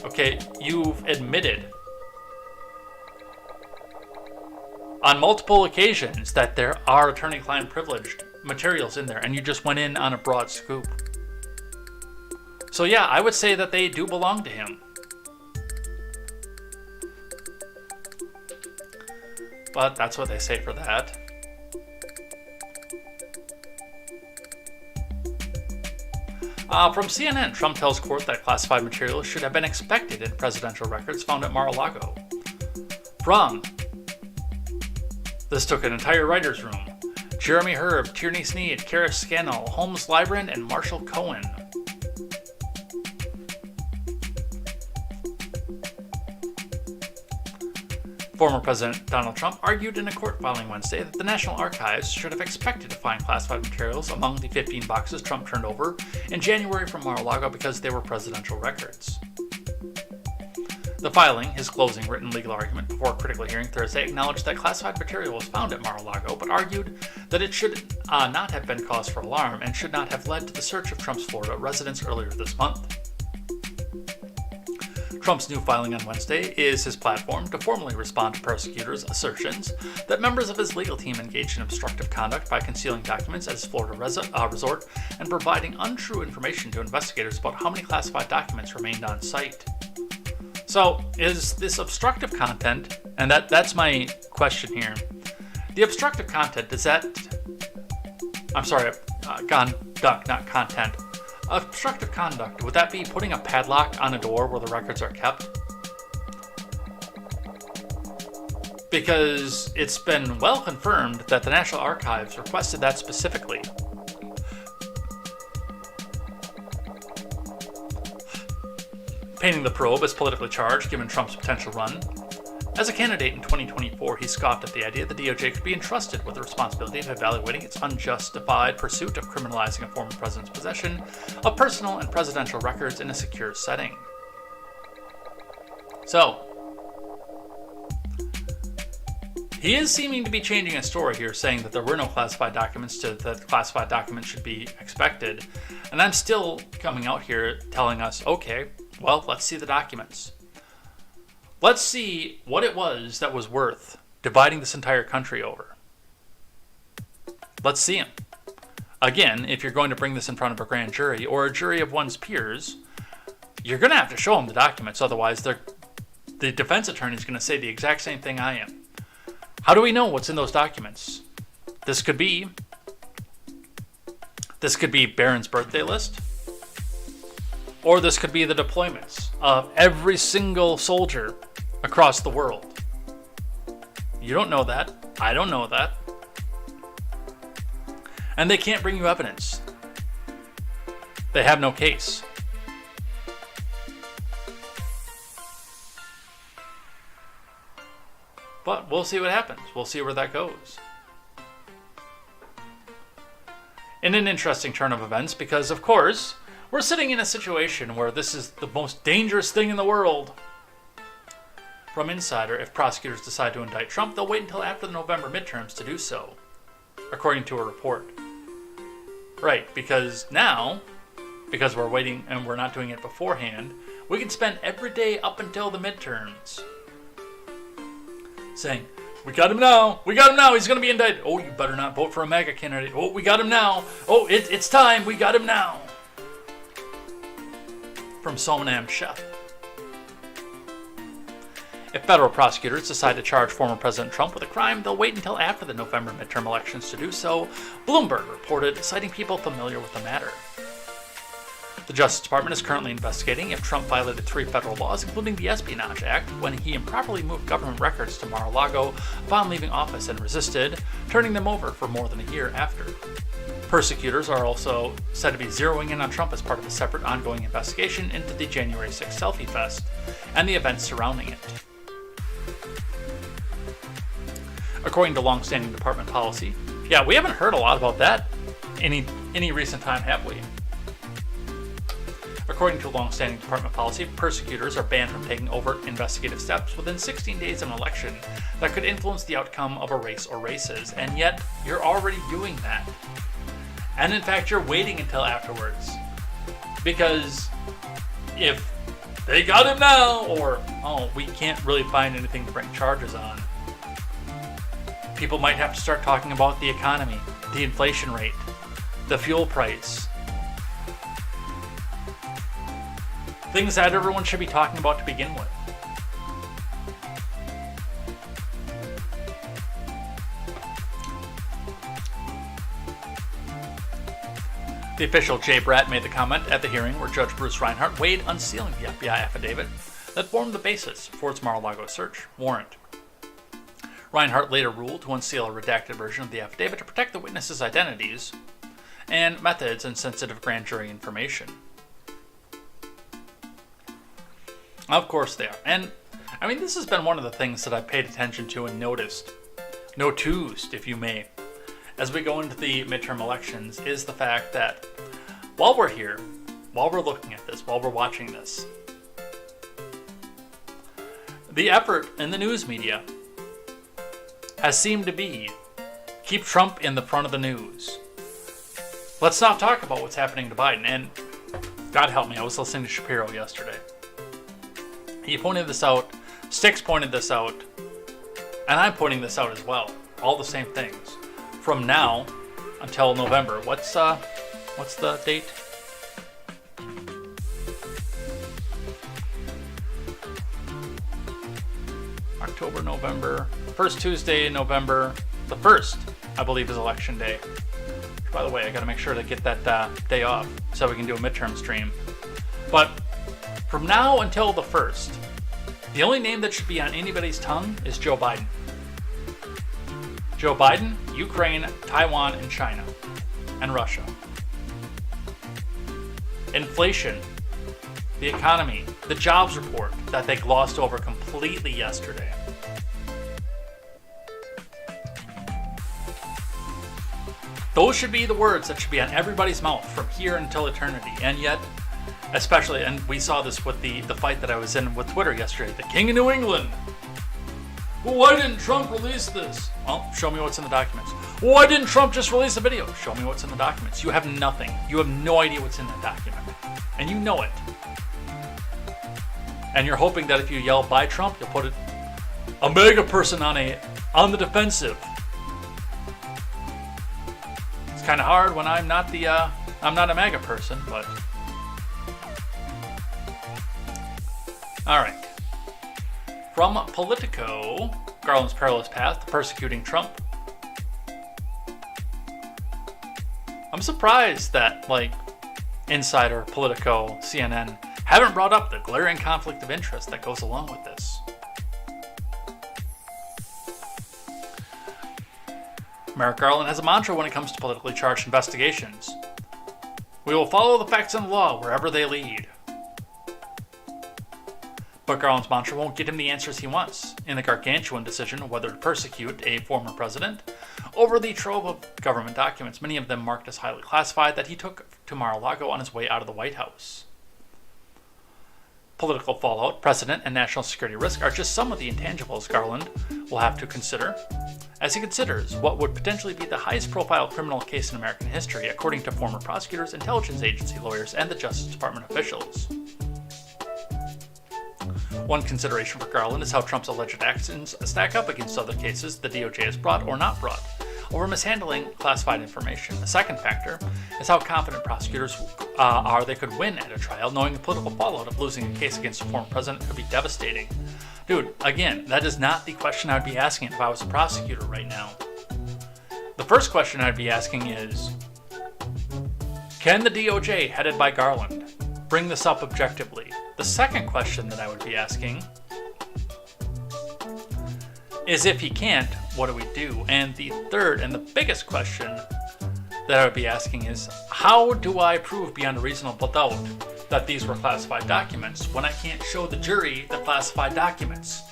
Okay, you've admitted on multiple occasions that there are attorney-client privileged materials in there, and you just went in on a broad scoop. So yeah, I would say that they do belong to him. But that's what they say for that. From CNN, Trump tells court that classified materials should have been expected in presidential records found at Mar-a-Lago. From This took an entire writer's room. Jeremy Herb, Tierney Sneed, Kara Scannell, Holmes Lybrand, and Marshall Cohen. Former President Donald Trump argued in a court filing Wednesday that the National Archives should have expected to find classified materials among the 15 boxes Trump turned over in January from Mar-a-Lago because they were presidential records. The filing, his closing written legal argument before a critical hearing Thursday, acknowledged that classified material was found at Mar-a-Lago, but argued that it should not have been cause for alarm and should not have led to the search of Trump's Florida residence earlier this month. Trump's new filing on Wednesday is his platform to formally respond to prosecutors' assertions that members of his legal team engaged in obstructive conduct by concealing documents at his Florida resort and providing untrue information to investigators about how many classified documents remained on site. So, is this obstructive content, and that's my question here, the obstructive content, conduct, not content. Obstructive conduct, would that be putting a padlock on a door where the records are kept? Because it's been well confirmed that the National Archives requested that specifically. Painting the probe as politically charged given Trump's potential run. As a candidate in 2024, he scoffed at the idea the DOJ could be entrusted with the responsibility of evaluating its unjustified pursuit of criminalizing a former president's possession of personal and presidential records in a secure setting. So, he is seeming to be changing his story here, saying that there were no classified documents to that classified documents should be expected. And I'm still coming out here telling us, okay, well, let's see the documents. Let's see what it was that was worth dividing this entire country over. Let's see them. Again, if you're going to bring this in front of a grand jury or a jury of one's peers, you're going to have to show them the documents. Otherwise, the defense attorney is going to say the exact same thing I am. How do we know what's in those documents? This could be Barron's birthday list. Or this could be the deployments of every single soldier across the world. You don't know that. I don't know that. And they can't bring you evidence. They have no case. But we'll see what happens. We'll see where that goes. In an interesting turn of events, because of course, we're sitting in a situation where this is the most dangerous thing in the world. From Insider, if prosecutors decide to indict Trump, they'll wait until after the November midterms to do so, according to a report. Right, because now, because we're waiting and we're not doing it beforehand, we can spend every day up until the midterms saying, we got him now, he's going to be indicted. Oh, you better not vote for a MAGA candidate. Oh, we got him now. Oh, it's time, we got him now. From Solomon Chef. If federal prosecutors decide to charge former President Trump with a crime, they'll wait until after the November midterm elections to do so, Bloomberg reported, citing people familiar with the matter. The Justice Department is currently investigating if Trump violated 3 federal laws, including the Espionage Act, when he improperly moved government records to Mar-a-Lago upon leaving office and resisted, turning them over for more than a year after. Persecutors are also said to be zeroing in on Trump as part of a separate ongoing investigation into the January 6th Selfie Fest and the events surrounding it. According to long-standing department policy, yeah, we haven't heard a lot about that any recent time, have we? According to long-standing department policy, persecutors are banned from taking overt investigative steps within 16 days of an election that could influence the outcome of a race or races, and yet you're already doing that. And in fact, you're waiting until afterwards. Because if they got him now, or, oh, we can't really find anything to bring charges on, people might have to start talking about the economy, the inflation rate, the fuel price. Things that everyone should be talking about to begin with. The official Jay Bratt made the comment at the hearing where Judge Bruce Reinhart weighed unsealing the FBI affidavit that formed the basis for its Mar-a-Lago search warrant. Reinhart later ruled to unseal a redacted version of the affidavit to protect the witnesses' identities and methods and sensitive grand jury information. Of course they are. And, I mean, this has been one of the things that I've paid attention to and noticed, if you may, as we go into the midterm elections, is the fact that while we're here, while we're looking at this, while we're watching this, the effort in the news media has seemed to be keep Trump in the front of the news. Let's not talk about what's happening to Biden. And God help me, I was listening to Shapiro yesterday. He pointed this out, Styx pointed this out, and I'm pointing this out as well. All the same things. From now until November. What's the date? October, November. First Tuesday in November. The 1st, I believe, is election day. By the way, I gotta make sure to get that day off so we can do a midterm stream. But from now until the 1st, the only name that should be on anybody's tongue is Joe Biden. Joe Biden, Ukraine, Taiwan, and China, and Russia. Inflation, the economy, the jobs report that they glossed over completely yesterday. Those should be the words that should be on everybody's mouth from here until eternity. And yet, especially, and we saw this with the fight that I was in with Twitter yesterday, the King of New England. Well, why didn't Trump release this? Well, show me what's in the documents. Well, why didn't Trump just release the video? Show me what's in the documents. You have nothing. You have no idea what's in that document. And you know it. And you're hoping that if you yell, "Buy Trump," you'll put a MAGA person on the defensive. It's kind of hard when I'm not a MAGA person, but all right. From Politico, Garland's perilous path to persecuting Trump. I'm surprised that, Insider, Politico, CNN haven't brought up the glaring conflict of interest that goes along with this. Merrick Garland has a mantra when it comes to politically charged investigations. We will follow the facts and the law wherever they lead. But Garland's mantra won't get him the answers he wants in the gargantuan decision of whether to persecute a former president over the trove of government documents, many of them marked as highly classified, that he took to Mar-a-Lago on his way out of the White House. Political fallout, precedent, and national security risk are just some of the intangibles Garland will have to consider as he considers what would potentially be the highest profile criminal case in American history, according to former prosecutors, intelligence agency lawyers, and the Justice Department officials. One consideration for Garland is how Trump's alleged actions stack up against other cases the DOJ has brought or not brought over mishandling classified information. The second factor is how confident prosecutors are they could win at a trial, knowing the political fallout of losing a case against a former president could be devastating. Dude, again, that is not the question I would be asking if I was a prosecutor right now. The first question I'd be asking is, can the DOJ, headed by Garland, bring this up objectively? The second question that I would be asking is, if he can't, what do we do? And the third and the biggest question that I would be asking is, how do I prove beyond a reasonable doubt that these were classified documents when I can't show the jury the classified documents?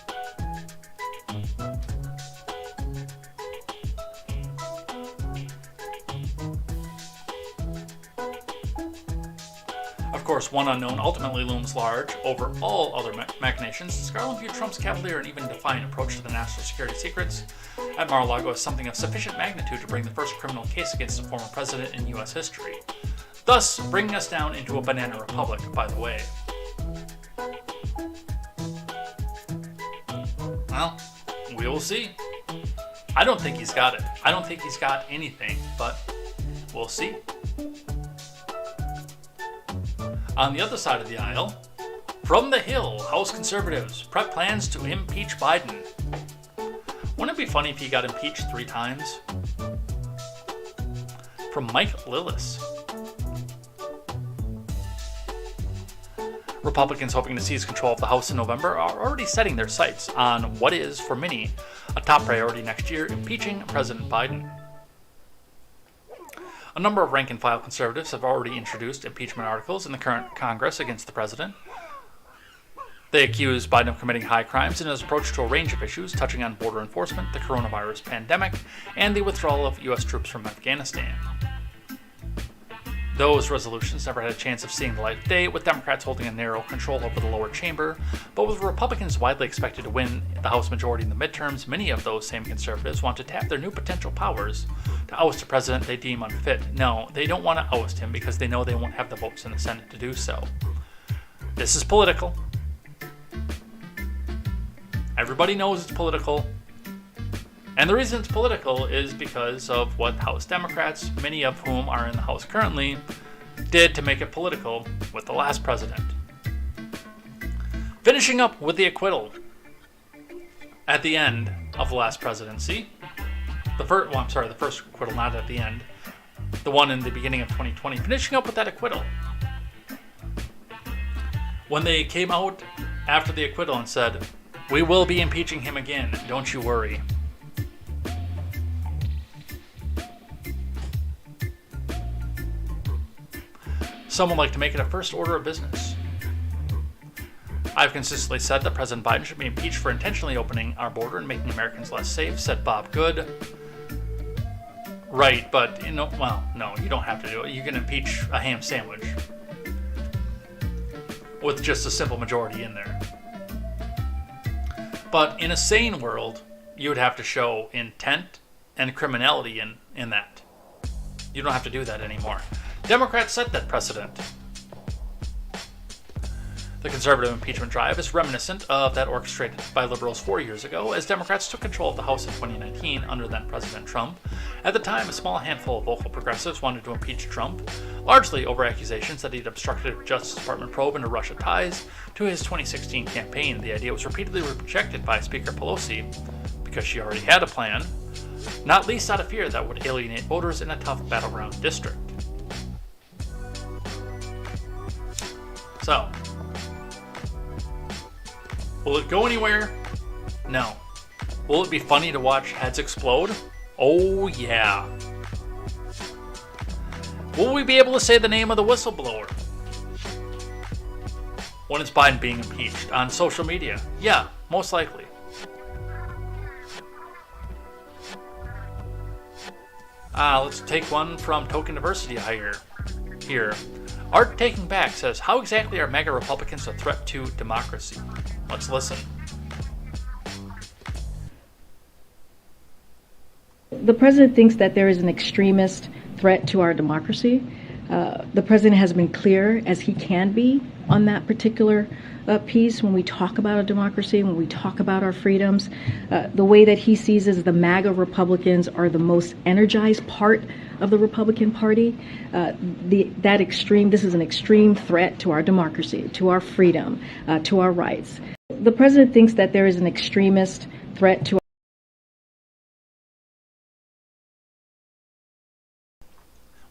Of course, one unknown ultimately looms large over all other machinations. Garland viewed Trump's cavalier and even defiant approach to the national security secrets at Mar-a-Lago as something of sufficient magnitude to bring the first criminal case against a former president in U.S. history, thus bringing us down into a banana republic, by the way. Well, we will see. I don't think he's got it. I don't think he's got anything, but we'll see. On the other side of the aisle, from the Hill, House conservatives prep plans to impeach Biden. Wouldn't it be funny if he got impeached 3 times? From Mike Lillis. Republicans hoping to seize control of the House in November are already setting their sights on what is, for many, a top priority next year, impeaching President Biden. A number of rank-and-file conservatives have already introduced impeachment articles in the current Congress against the president. They accuse Biden of committing high crimes in his approach to a range of issues touching on border enforcement, the coronavirus pandemic, and the withdrawal of U.S. troops from Afghanistan. Those resolutions never had a chance of seeing the light of day, with Democrats holding a narrow control over the lower chamber, but with Republicans widely expected to win the House majority in the midterms, many of those same conservatives want to tap their new potential powers to oust a president they deem unfit. No, they don't want to oust him because they know they won't have the votes in the Senate to do so. This is political. Everybody knows it's political. And the reason it's political is because of what House Democrats, many of whom are in the House currently, did to make it political with the last president. Finishing up with the acquittal at the end of the last presidency. The first acquittal, not at the end. The one in the beginning of 2020. Finishing up with that acquittal. When they came out after the acquittal and said, "We will be impeaching him again, don't you worry." Some would like to make it a first order of business. I've consistently said that President Biden should be impeached for intentionally opening our border and making Americans less safe, said Bob Good. Right, but no, you don't have to do it. You can impeach a ham sandwich with just a simple majority in there. But in a sane world, you would have to show intent and criminality in that. You don't have to do that anymore. Democrats set that precedent. The conservative impeachment drive is reminiscent of that orchestrated by liberals 4 years ago, as Democrats took control of the House in 2019 under then President Trump. At the time, a small handful of vocal progressives wanted to impeach Trump, largely over accusations that he'd obstructed a Justice Department probe into Russia ties to his 2016 campaign. The idea was repeatedly rejected by Speaker Pelosi because she already had a plan, not least out of fear that would alienate voters in a tough battleground district. So, will it go anywhere? No. Will it be funny to watch heads explode? Oh yeah. Will we be able to say the name of the whistleblower? When is Biden being impeached? On social media? Yeah, most likely. Let's take one from Token Diversity here. Art Taking Back says, how exactly are MAGA Republicans a threat to democracy? Let's listen. The president thinks that there is an extremist threat to our democracy. The president has been clear as he can be on that particular piece when we talk about a democracy, when we talk about our freedoms. The way that he sees is the MAGA Republicans are the most energized part of the Republican Party. This is an extreme threat to our democracy, to our freedom, to our rights. The president thinks that there is an extremist threat to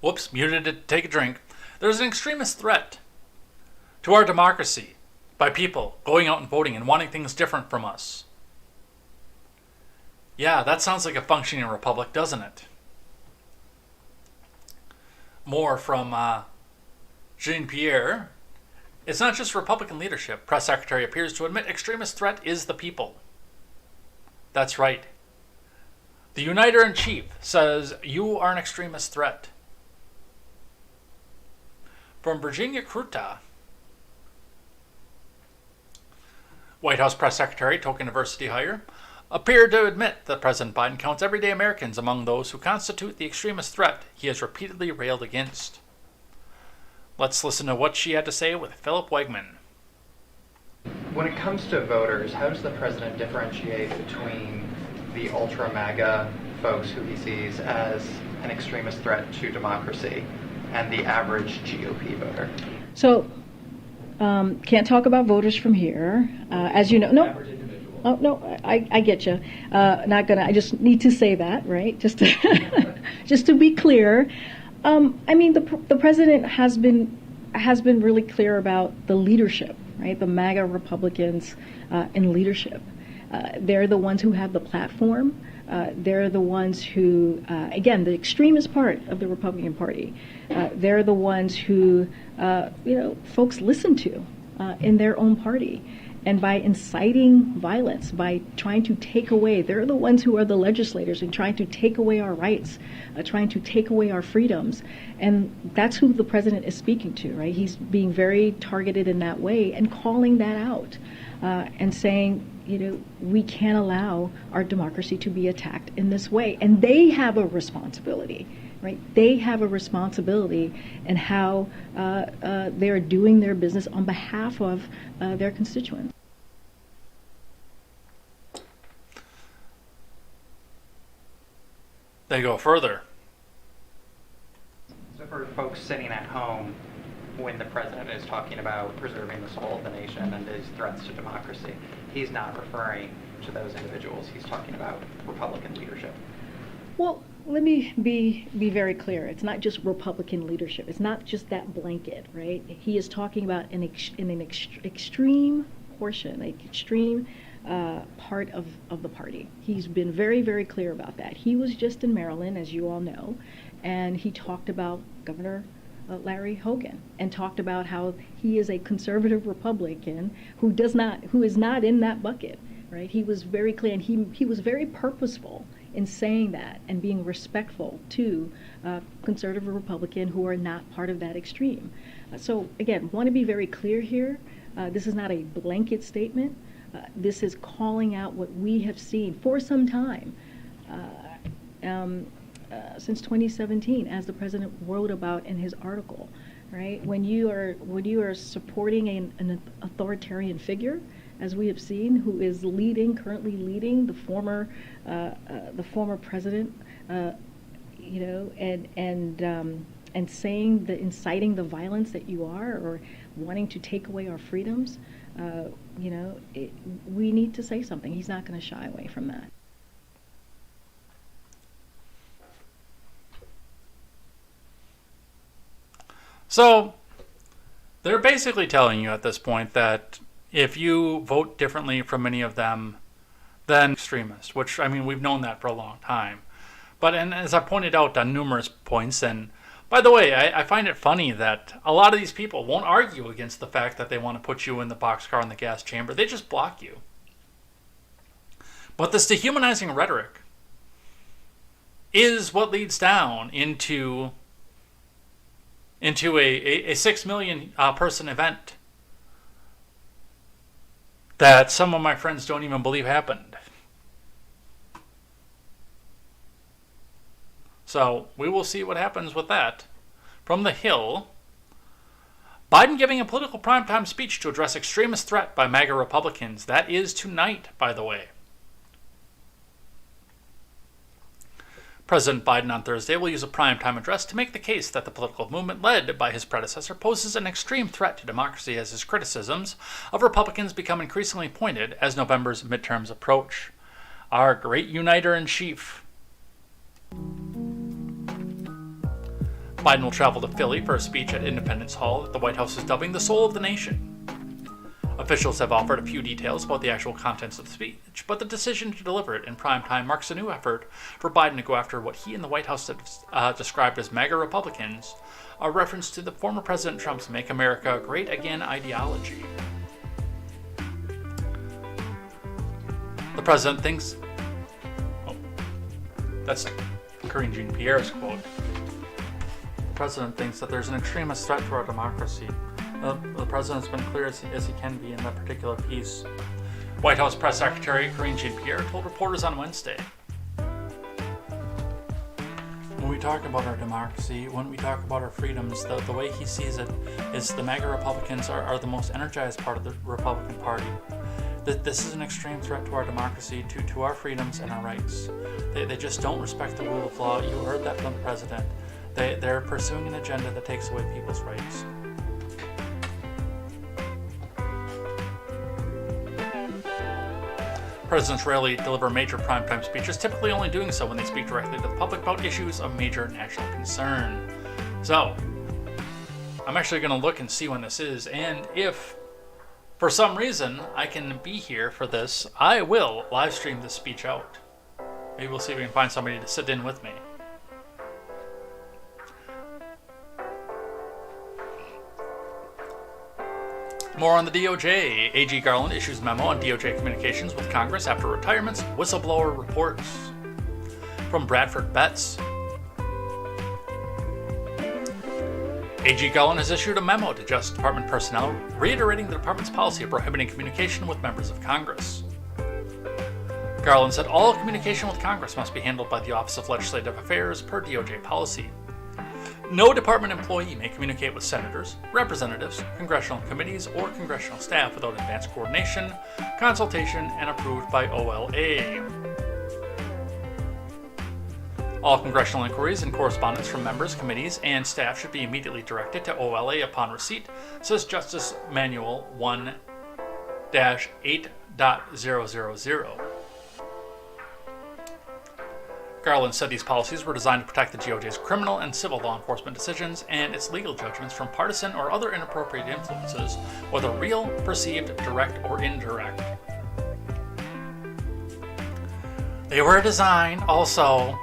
Whoops, muted to take a drink. There's an extremist threat to our democracy by people going out and voting and wanting things different from us. Yeah, that sounds like a functioning republic, doesn't it? More from Jean-Pierre. It's not just Republican leadership. Press secretary appears to admit extremist threat is the people. That's right. The uniter-in-chief says you are an extremist threat. From Virginia Kruta, White House Press Secretary, Token Diversity hire, appeared to admit that President Biden counts everyday Americans among those who constitute the extremist threat he has repeatedly railed against. Let's listen to what she had to say with Philip Wegman. When it comes to voters, how does the president differentiate between the ultra-MAGA folks who he sees as an extremist threat to democracy and the average GOP voter? So, can't talk about voters from here. As you know, no. Oh no, I get you. Not gonna. I just need to say that, right? Just to, just to be clear. I mean, the president has been really clear about the leadership, right? The MAGA Republicans in leadership. They're the ones who have the platform. They're the ones who, again, the extremist part of the Republican Party. They're the ones who, folks listen to in their own party. And by inciting violence, by trying to take away, they're the ones who are the legislators and trying to take away our rights, trying to take away our freedoms. And that's who the president is speaking to, right? He's being very targeted in that way and calling that out and saying, we can't allow our democracy to be attacked in this way. And they have a responsibility, right? They have a responsibility in how they're doing their business on behalf of their constituents. They go further. So for folks sitting at home, when the president is talking about preserving the soul of the nation and his threats to democracy, he's not referring to those individuals. He's talking about Republican leadership. Well, let me be very clear. It's not just Republican leadership. It's not just that blanket, right? He is talking about an extreme portion, an extreme part of the party. He's been very, very clear about that. He was just in Maryland, as you all know, and he talked about Governor Larry Hogan and talked about how he is a conservative Republican who is not in that bucket, right? He was very clear, and he was very purposeful in saying that and being respectful to conservative Republican who are not part of that extreme. So again, want to be very clear here. This is not a blanket statement. This is calling out what we have seen for some time. Since 2017, as the president wrote about in his article, right? When you are supporting an authoritarian figure, as we have seen, who is currently leading the former president, and saying inciting the violence that you are, or wanting to take away our freedoms, we need to say something. He's not going to shy away from that. So they're basically telling you at this point that if you vote differently from many of them, then extremists, which, I mean, we've known that for a long time. But, and as I pointed out on numerous points, and By the way, I find it funny that a lot of these people won't argue against the fact that they want to put you in the boxcar in the gas chamber. They just block you. But this dehumanizing rhetoric is what leads down into a 6 million person event that some of my friends don't even believe happened. So we will see what happens with that. From the Hill, Biden giving a political primetime speech to address extremist threat by MAGA Republicans. That is tonight, by the way. President Biden on Thursday will use a primetime address to make the case that the political movement led by his predecessor poses an extreme threat to democracy as his criticisms of Republicans become increasingly pointed as November's midterms approach. Our great uniter-in-chief. Biden will travel to Philly for a speech at Independence Hall that the White House is dubbing the soul of the nation. Officials have offered a few details about the actual contents of the speech, but the decision to deliver it in prime time marks a new effort for Biden to go after what he and the White House have described as MAGA Republicans, a reference to the former President Trump's Make America Great Again ideology. The president thinks... Oh, that's Karine Jean-Pierre's quote. The president thinks that there's an extremist threat to our democracy. The president's been clear as he can be in that particular piece. White House Press Secretary Karine Jean-Pierre told reporters on Wednesday, when we talk about our democracy, when we talk about our freedoms, the way he sees it is the MAGA Republicans are the most energized part of the Republican Party. This is an extreme threat to our democracy, to our freedoms and our rights. They just don't respect the rule of law. You heard that from the president. They're pursuing an agenda that takes away people's rights. Presidents rarely deliver major primetime speeches, typically only doing so when they speak directly to the public about issues of major national concern. So, I'm actually going to look and see when this is, and if, for some reason, I can be here for this, I will live stream this speech out. Maybe we'll see if we can find somebody to sit in with me. More on the DOJ. AG Garland issues memo on DOJ communications with Congress after retirements, whistleblower reports. From Bradford Betts. AG Garland has issued a memo to Justice Department personnel reiterating the department's policy of prohibiting communication with members of Congress. Garland said all communication with Congress must be handled by the Office of Legislative Affairs per DOJ policy. No department employee may communicate with senators, representatives, congressional committees, or congressional staff without advance coordination, consultation, and approved by OLA. All congressional inquiries and correspondence from members, committees, and staff should be immediately directed to OLA upon receipt, says Justice Manual 1-8.000. Garland said these policies were designed to protect the DOJ's criminal and civil law enforcement decisions and its legal judgments from partisan or other inappropriate influences, whether real, perceived, direct, or indirect. They were designed also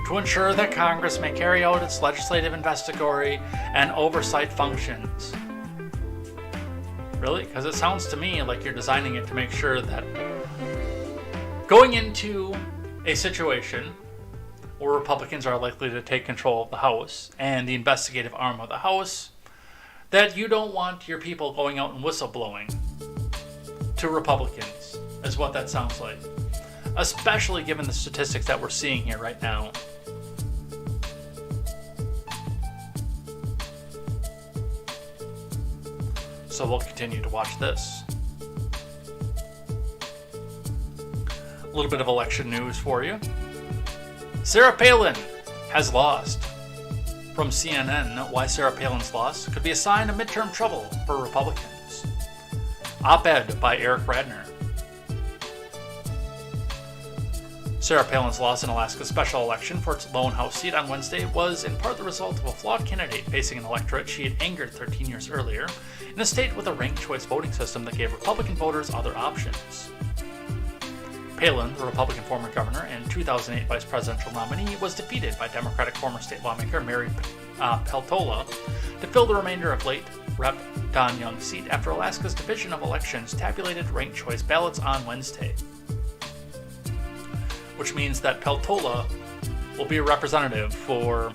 to ensure that Congress may carry out its legislative, investigatory, and oversight functions. Really? Because it sounds to me like you're designing it to make sure that going into a situation where Republicans are likely to take control of the House and the investigative arm of the House, that you don't want your people going out and whistleblowing to Republicans, is what that sounds like. Especially given the statistics that we're seeing here right now. So we'll continue to watch this. A little bit of election news for you. Sarah Palin has lost. From CNN, why Sarah Palin's loss could be a sign of midterm trouble for Republicans. Op-ed by Eric Radner. Sarah Palin's loss in Alaska's special election for its lone House seat on Wednesday was in part the result of a flawed candidate facing an electorate she had angered 13 years earlier in a state with a ranked choice voting system that gave Republican voters other options. Palin, the Republican former governor and 2008 vice presidential nominee, was defeated by Democratic former state lawmaker Mary Peltola to fill the remainder of late Rep. Don Young's seat after Alaska's Division of Elections tabulated ranked choice ballots on Wednesday. Which means that Peltola will be a representative for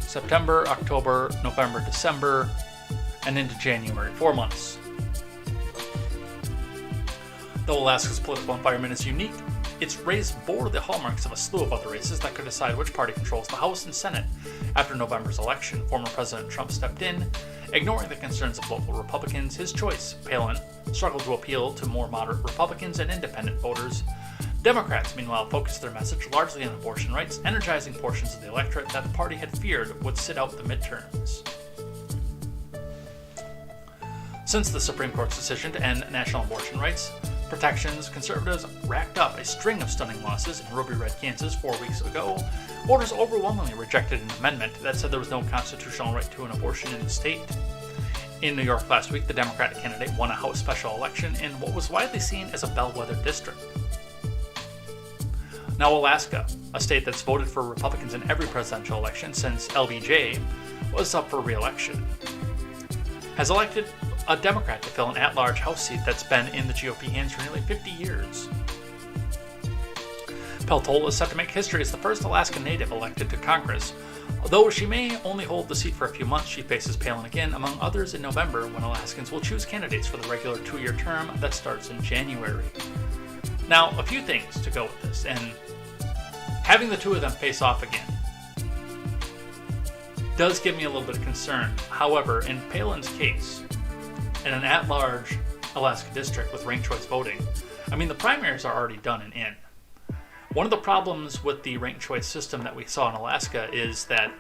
September, October, November, December, and into January. 4 months. Though Alaska's political environment is unique, its race bore the hallmarks of a slew of other races that could decide which party controls the House and Senate. After November's election, former President Trump stepped in, ignoring the concerns of local Republicans. His choice, Palin, struggled to appeal to more moderate Republicans and independent voters. Democrats, meanwhile, focused their message largely on abortion rights, energizing portions of the electorate that the party had feared would sit out the midterms. Since the Supreme Court's decision to end national abortion rights protections, conservatives racked up a string of stunning losses in Ruby Red, Kansas 4 weeks ago. Voters overwhelmingly rejected an amendment that said there was no constitutional right to an abortion in the state. In New York last week, the Democratic candidate won a House special election in what was widely seen as a bellwether district. Now Alaska, a state that's voted for Republicans in every presidential election since LBJ was up for re-election, has elected a Democrat to fill an at-large House seat that's been in the GOP hands for nearly 50 years. Peltola is set to make history as the first Alaskan native elected to Congress. Although she may only hold the seat for a few months, she faces Palin again, among others, in November, when Alaskans will choose candidates for the regular 2-year term that starts in January. Now, a few things to go with this, and having the two of them face off again does give me a little bit of concern. However, in Palin's case, in an at-large Alaska district with ranked choice voting, I mean, the primaries are already done and in. One of the problems with the ranked choice system that we saw in Alaska is that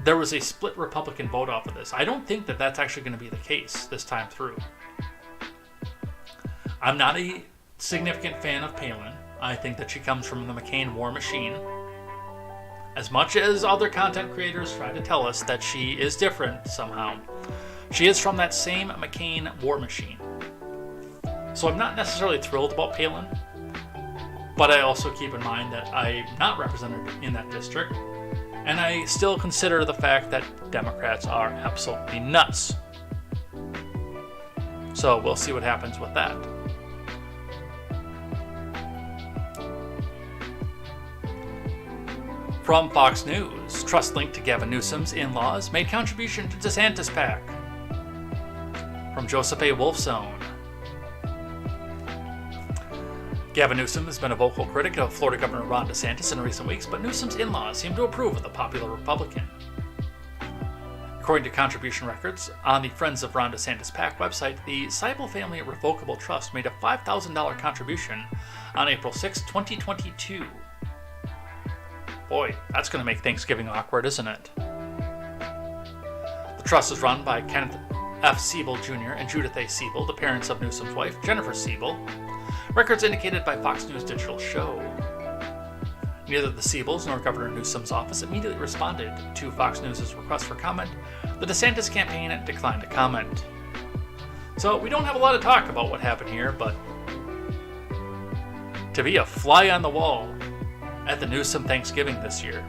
there was a split Republican vote off of this. I don't think that that's actually going to be the case this time through. I'm not a significant fan of Palin. I think that she comes from the McCain war machine. As much as other content creators try to tell us that she is different somehow, she is from that same McCain war machine. So I'm not necessarily thrilled about Palin, but I also keep in mind that I'm not represented in that district, and I still consider the fact that Democrats are absolutely nuts. So we'll see what happens with that. From Fox News, trust linked to Gavin Newsom's in-laws made contribution to DeSantis PAC. From Joseph A. Wolfzone, Gavin Newsom has been a vocal critic of Florida Governor Ron DeSantis in recent weeks, but Newsom's in-laws seem to approve of the popular Republican. According to contribution records on the Friends of Ron DeSantis PAC website, the Seibel Family Revocable Trust made a $5,000 contribution on April 6, 2022. Boy, that's going to make Thanksgiving awkward, isn't it? The trust is run by Kenneth F. Siebel Jr. and Judith A. Siebel, the parents of Newsom's wife, Jennifer Siebel. Records indicated by Fox News Digital show. Neither the Siebels nor Governor Newsom's office immediately responded to Fox News' request for comment. The DeSantis campaign declined to comment. So we don't have a lot of talk about what happened here, but to be a fly on the wall at the Newsom Thanksgiving this year.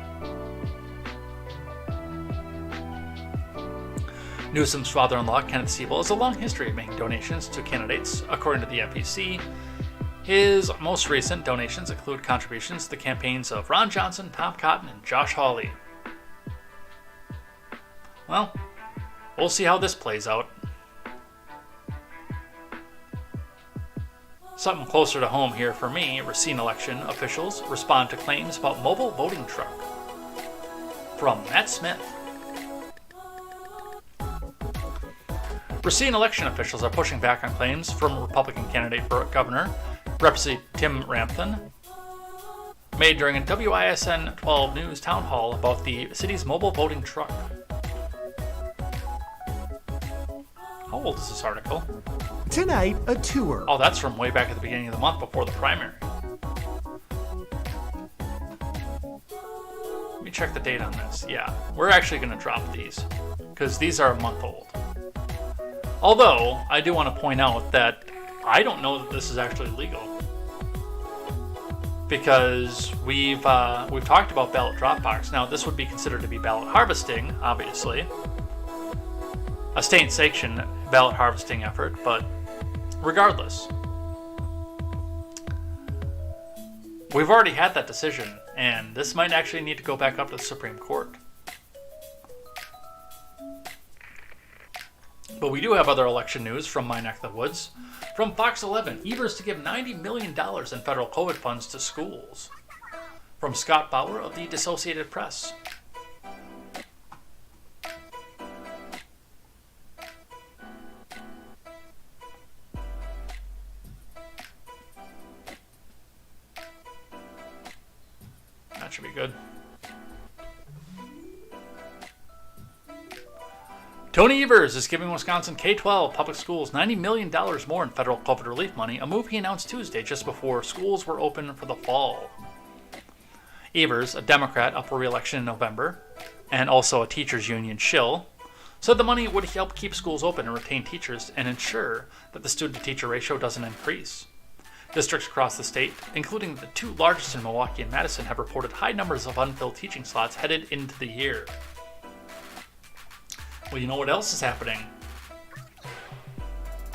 Newsom's father-in-law, Kenneth Siebel, has a long history of making donations to candidates, according to the FEC. His most recent donations include contributions to the campaigns of Ron Johnson, Tom Cotton, and Josh Hawley. Well, we'll see how this plays out. Something closer to home here for me, Racine election officials respond to claims about mobile voting truck. From Matt Smith. Racine election officials are pushing back on claims from Republican candidate for governor, Representative Tim Ramthun, made during a WISN 12 News town hall about the city's mobile voting truck. How old is this article? Tonight, a tour. Oh, that's from way back at the beginning of the month before the primary. Let me check the date on this. Yeah, we're actually going to drop these because these are a month old. Although, I do want to point out that I don't know that this is actually legal. because we've talked about ballot drop box. Now, this would be considered to be ballot harvesting, obviously, a state-sanctioned ballot harvesting effort, but regardless, we've already had that decision, and this might actually need to go back up to the Supreme Court. But we do have other election news from my neck of the woods. From Fox 11, Evers to give $90 million in federal COVID funds to schools. From Scott Bauer of the Associated Press. That should be good. Tony Evers is giving Wisconsin K-12 public schools $90 million more in federal COVID relief money, a move he announced Tuesday just before schools were open for the fall. Evers, a Democrat up for re-election in November, and also a teachers union shill, said the money would help keep schools open and retain teachers and ensure that the student-to-teacher ratio doesn't increase. Districts across the state, including the two largest in Milwaukee and Madison, have reported high numbers of unfilled teaching slots headed into the year. Well, you know what else is happening?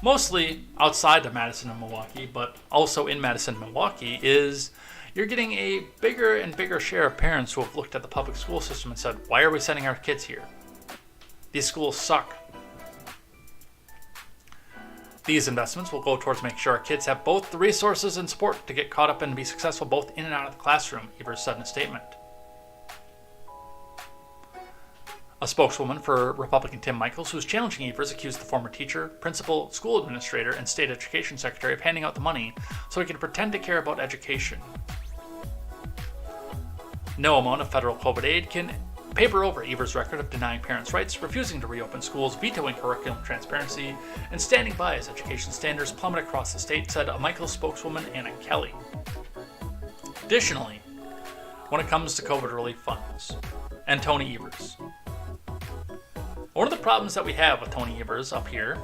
Mostly outside of Madison and Milwaukee, but also in Madison and Milwaukee, is you're getting a bigger and bigger share of parents who have looked at the public school system and said, why are we sending our kids here? These schools suck. These investments will go towards making sure our kids have both the resources and support to get caught up and be successful both in and out of the classroom, Evers said in a statement. A spokeswoman for Republican Tim Michels, who's challenging Evers, accused the former teacher, principal, school administrator, and state education secretary of handing out the money so he could pretend to care about education. No amount of federal COVID aid can paper over Evers' record of denying parents' rights, refusing to reopen schools, vetoing curriculum transparency, and standing by as education standards plummet across the state, said a Michels spokeswoman Anna Kelly. Additionally, when it comes to COVID relief funds and Tony Evers, one of the problems that we have with Tony Evers up here,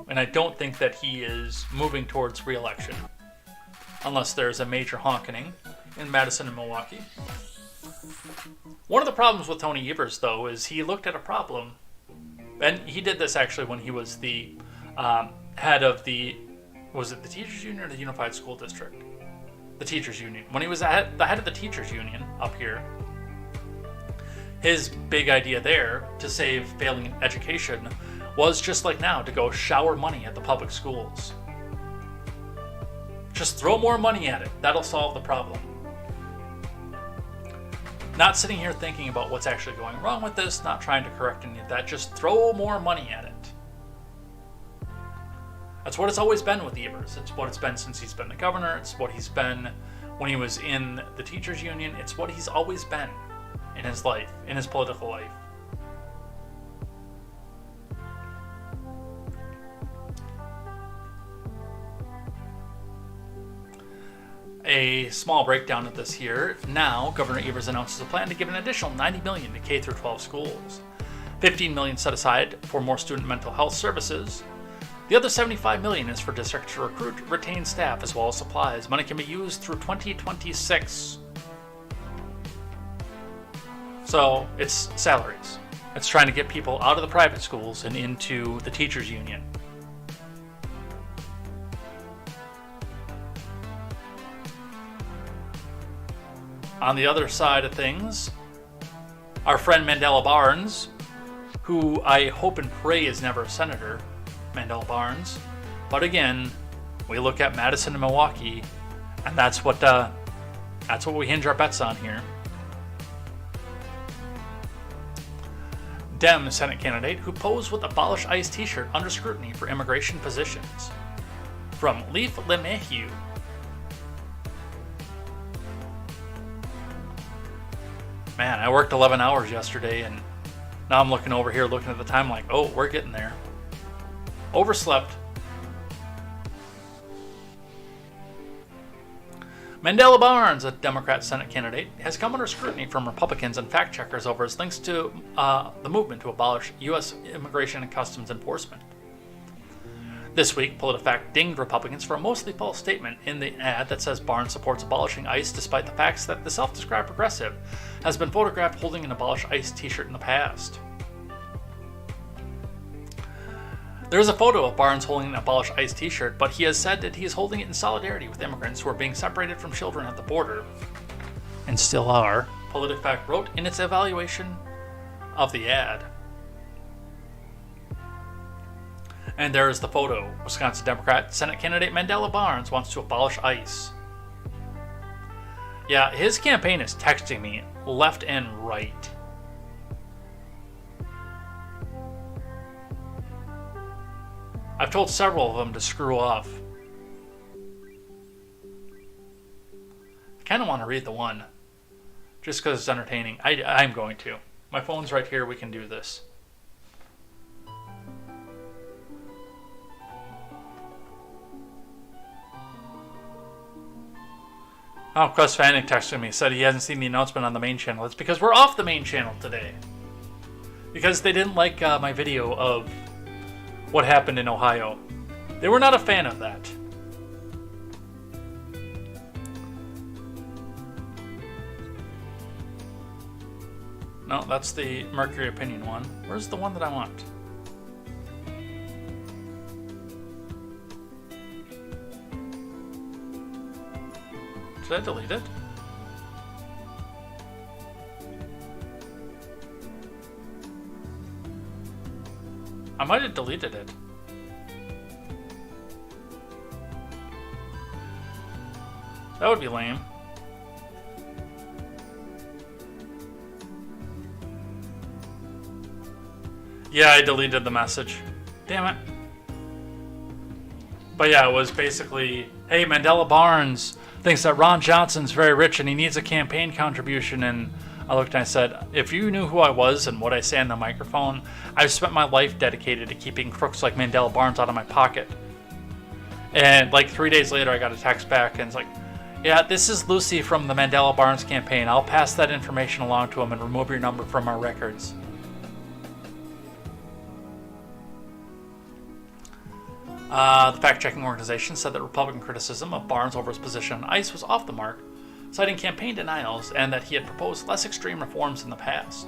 and I don't think that he is moving towards re-election, unless there's a major honkening in Madison and Milwaukee. One of the problems with Tony Evers, though, is he looked at a problem, and he did this actually when he was the head of the, was it the Teachers Union or the Unified School District? The Teachers Union. When he was the head of the Teachers Union up here, his big idea there to save failing education was just like now to go shower money at the public schools. Just throw more money at it. That'll solve the problem. Not sitting here thinking about what's actually going wrong with this, not trying to correct any of that, just throw more money at it. That's what it's always been with Evers. It's what it's been since he's been the governor. It's what he's been when he was in the teachers union. It's what he's always been in his life, in his political life. A small breakdown of this here. Now, Governor Evers announces a plan to give an additional $90 million to K-12 schools. $15 million set aside for more student mental health services. The other $75 million is for districts to recruit, retain staff, as well as supplies. Money can be used through 2026. So, it's salaries. It's trying to get people out of the private schools and into the teachers union. On the other side of things, our friend Mandela Barnes, who I hope and pray is never a senator, Mandela Barnes. But again, we look at Madison and Milwaukee, and that's what we hinge our bets on here. Dem Senate candidate who posed with Abolish ICE t-shirt under scrutiny for immigration positions. From Leif LeMahieu. Man, I worked 11 hours yesterday, and now I'm looking over here, looking at the time like, oh, we're getting there. Overslept. Mandela Barnes, a Democrat Senate candidate, has come under scrutiny from Republicans and fact-checkers over his links to the movement to abolish U.S. immigration and customs enforcement. This week, PolitiFact dinged Republicans for a mostly false statement in the ad that says Barnes supports abolishing ICE despite the facts that the self-described progressive has been photographed holding an Abolish ICE t-shirt in the past. There is a photo of Barnes holding an Abolish ICE t-shirt, but he has said that he is holding it in solidarity with immigrants who are being separated from children at the border, and still are, PolitiFact wrote in its evaluation of the ad. And there is the photo. Wisconsin Democrat Senate candidate Mandela Barnes wants to abolish ICE. Yeah, his campaign is texting me left and right. I've told several of them to screw off. I kind of want to read the one, just because it's entertaining. I'm going to. My phone's right here. We can do this. Oh, Quest Fanning texted me, said he hasn't seen the announcement on the main channel. It's because we're off the main channel today. Because they didn't like my video of what happened in Ohio. They were not a fan of that. No, that's the Mercury Opinion one. Where's the one that I want? Did I delete it? I might have deleted it. That would be lame. Yeah, I deleted the message. Damn it. But yeah, it was basically, hey, Mandela Barnes thinks that Ron Johnson's very rich and he needs a campaign contribution. And I looked and I said, if you knew who I was and what I say on the microphone, I've spent my life dedicated to keeping crooks like Mandela Barnes out of my pocket. And like 3 days later, I got a text back and it's like, yeah, this is Lucy from the Mandela Barnes campaign. I'll pass that information along to him and remove your number from our records. The fact-checking organization said that Republican criticism of Barnes over his position on ICE was off the mark, citing campaign denials and that he had proposed less extreme reforms in the past.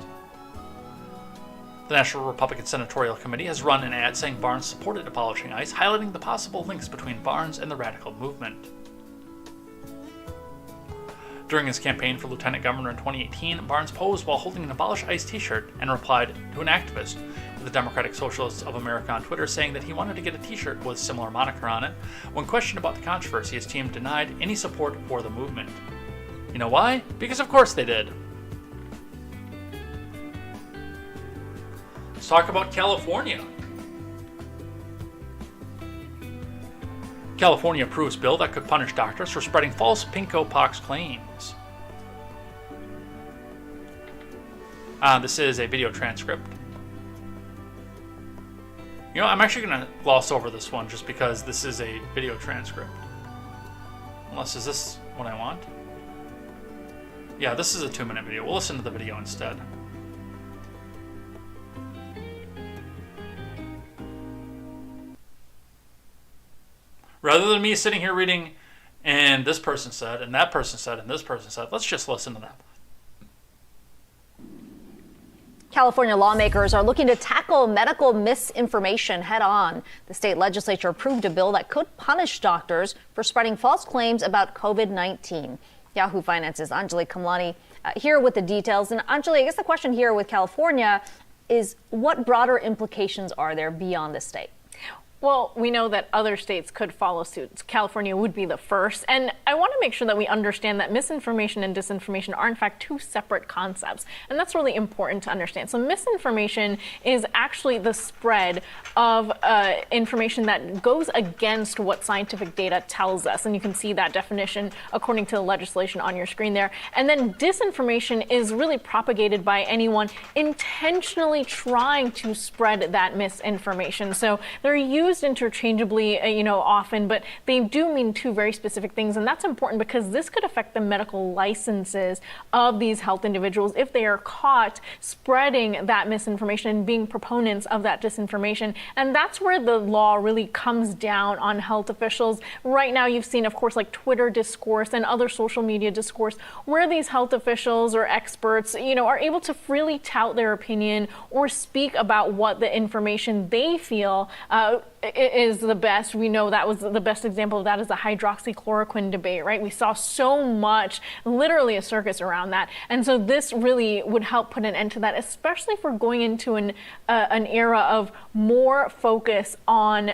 The National Republican Senatorial Committee has run an ad saying Barnes supported abolishing ICE, highlighting the possible links between Barnes and the radical movement. During his campaign for lieutenant governor in 2018, Barnes posed while holding an Abolish ICE t-shirt and replied to an activist with the Democratic Socialists of America on Twitter saying that he wanted to get a t-shirt with a similar moniker on it. When questioned about the controversy, his team denied any support for the movement. You know why? Because of course they did. Let's talk about California. California approves bill that could punish doctors for spreading false pinko-pox claims. This is a video transcript. You know, I'm actually going to gloss over this one just because this is a video transcript. Unless, is this what I want? Yeah, this is a 2-minute video. We'll listen to the video instead. Rather than me sitting here reading, and this person said, and that person said, and this person said, let's just listen to that. California lawmakers are looking to tackle medical misinformation head on. The state legislature approved a bill that could punish doctors for spreading false claims about COVID-19. Yahoo Finance's Anjali Kamlani here with the details. And Anjali, I guess the question here with California is what broader implications are there beyond the state? Well, we know that other states could follow suit. California would be the first. And I want to make sure that we understand that misinformation and disinformation are, in fact, two separate concepts. And that's really important to understand. So misinformation is actually the spread of information that goes against what scientific data tells us. And you can see that definition according to the legislation on your screen there. And then disinformation is really propagated by anyone intentionally trying to spread that misinformation. So they're used interchangeably, often, but they do mean two very specific things. And that's important because this could affect the medical licenses of these health individuals if they are caught spreading that misinformation and being proponents of that disinformation. And that's where the law really comes down on health officials. Right now, you've seen, of course, like Twitter discourse and other social media discourse where these health officials or experts, are able to freely tout their opinion or speak about what the information they feel is the best. We know that was the best example of that is the hydroxychloroquine debate, right? We saw so much, literally a circus around that. And so this really would help put an end to that, especially if we're going into an era of more focus on,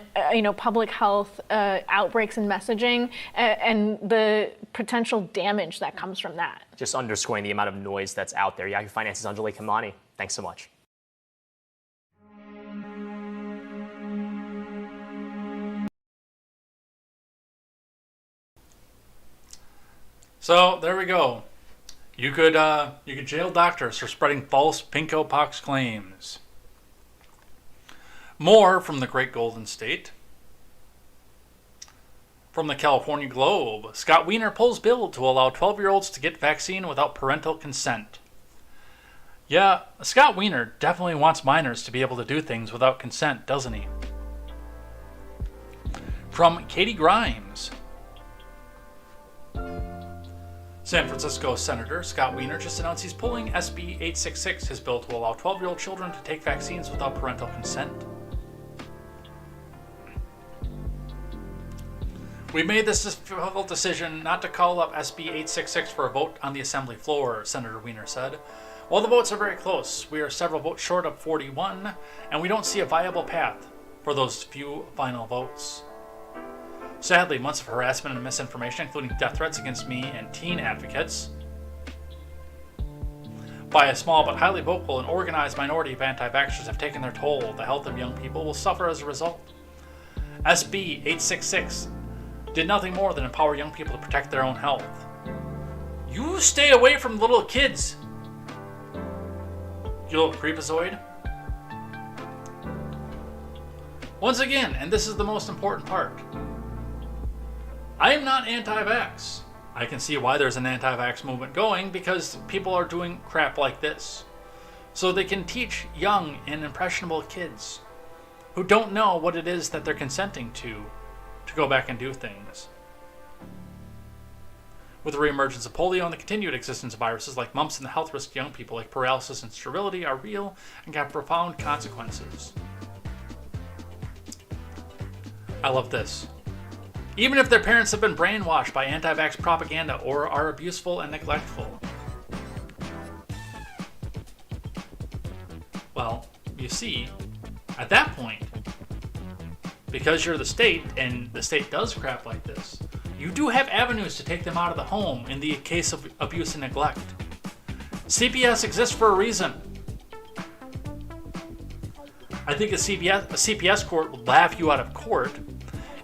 public health outbreaks and messaging and the potential damage that comes from that. Just underscoring the amount of noise that's out there. Yahoo Finance's Anjali Kamani, thanks so much. So there we go. You could jail doctors for spreading false pinko-pox claims. More from the Great Golden State. From the California Globe, Scott Wiener pulls bill to allow 12-year-olds to get vaccine without parental consent. Yeah, Scott Wiener definitely wants minors to be able to do things without consent, doesn't he? From Katie Grimes. San Francisco Senator Scott Wiener just announced he's pulling SB 866, his bill to allow 12-year-old children to take vaccines without parental consent. We made this difficult decision not to call up SB 866 for a vote on the assembly floor, Senator Wiener said. While the votes are very close, we are several votes short of 41, and we don't see a viable path for those few final votes. Sadly, months of harassment and misinformation, including death threats against me and teen advocates, by a small but highly vocal and organized minority of anti-vaxxers have taken their toll. The health of young people will suffer as a result. SB 866 did nothing more than empower young people to protect their own health. You stay away from little kids, you little creepazoid. Once again, and this is the most important part, I am not anti-vax. I can see why there's an anti-vax movement going because people are doing crap like this. So they can teach young and impressionable kids who don't know what it is that they're consenting to go back and do things. With the reemergence of polio and the continued existence of viruses like mumps and the health risks to young people like paralysis and sterility are real and have profound consequences. I love this. Even if their parents have been brainwashed by anti-vax propaganda or are abuseful and neglectful. Well, you see, at that point, because you're the state, and the state does crap like this, you do have avenues to take them out of the home in the case of abuse and neglect. CPS exists for a reason. I think a CPS court would laugh you out of court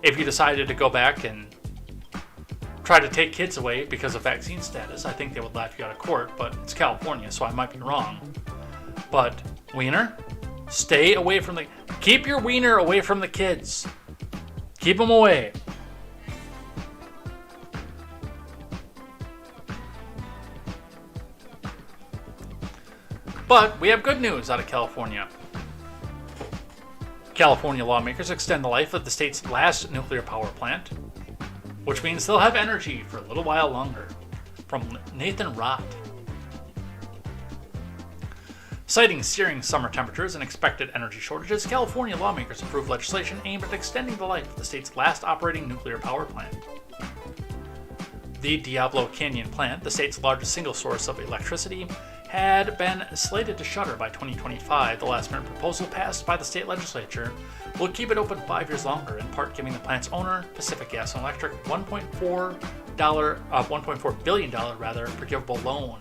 if you decided to go back and try to take kids away because of vaccine status. I think they would laugh you out of court, but it's California, so I might be wrong. But, Wiener, stay away from the... Keep your wiener away from the kids. Keep them away. But we have good news out of California. California lawmakers extend the life of the state's last nuclear power plant, which means they'll have energy for a little while longer. From Nathan Rott. Citing searing summer temperatures and expected energy shortages, California lawmakers approved legislation aimed at extending the life of the state's last operating nuclear power plant. The Diablo Canyon plant, the state's largest single source of electricity, had been slated to shutter by 2025. The last-minute proposal passed by the state legislature will keep it open 5 years longer, in part giving the plant's owner, Pacific Gas and Electric, $1.4 billion forgivable loan.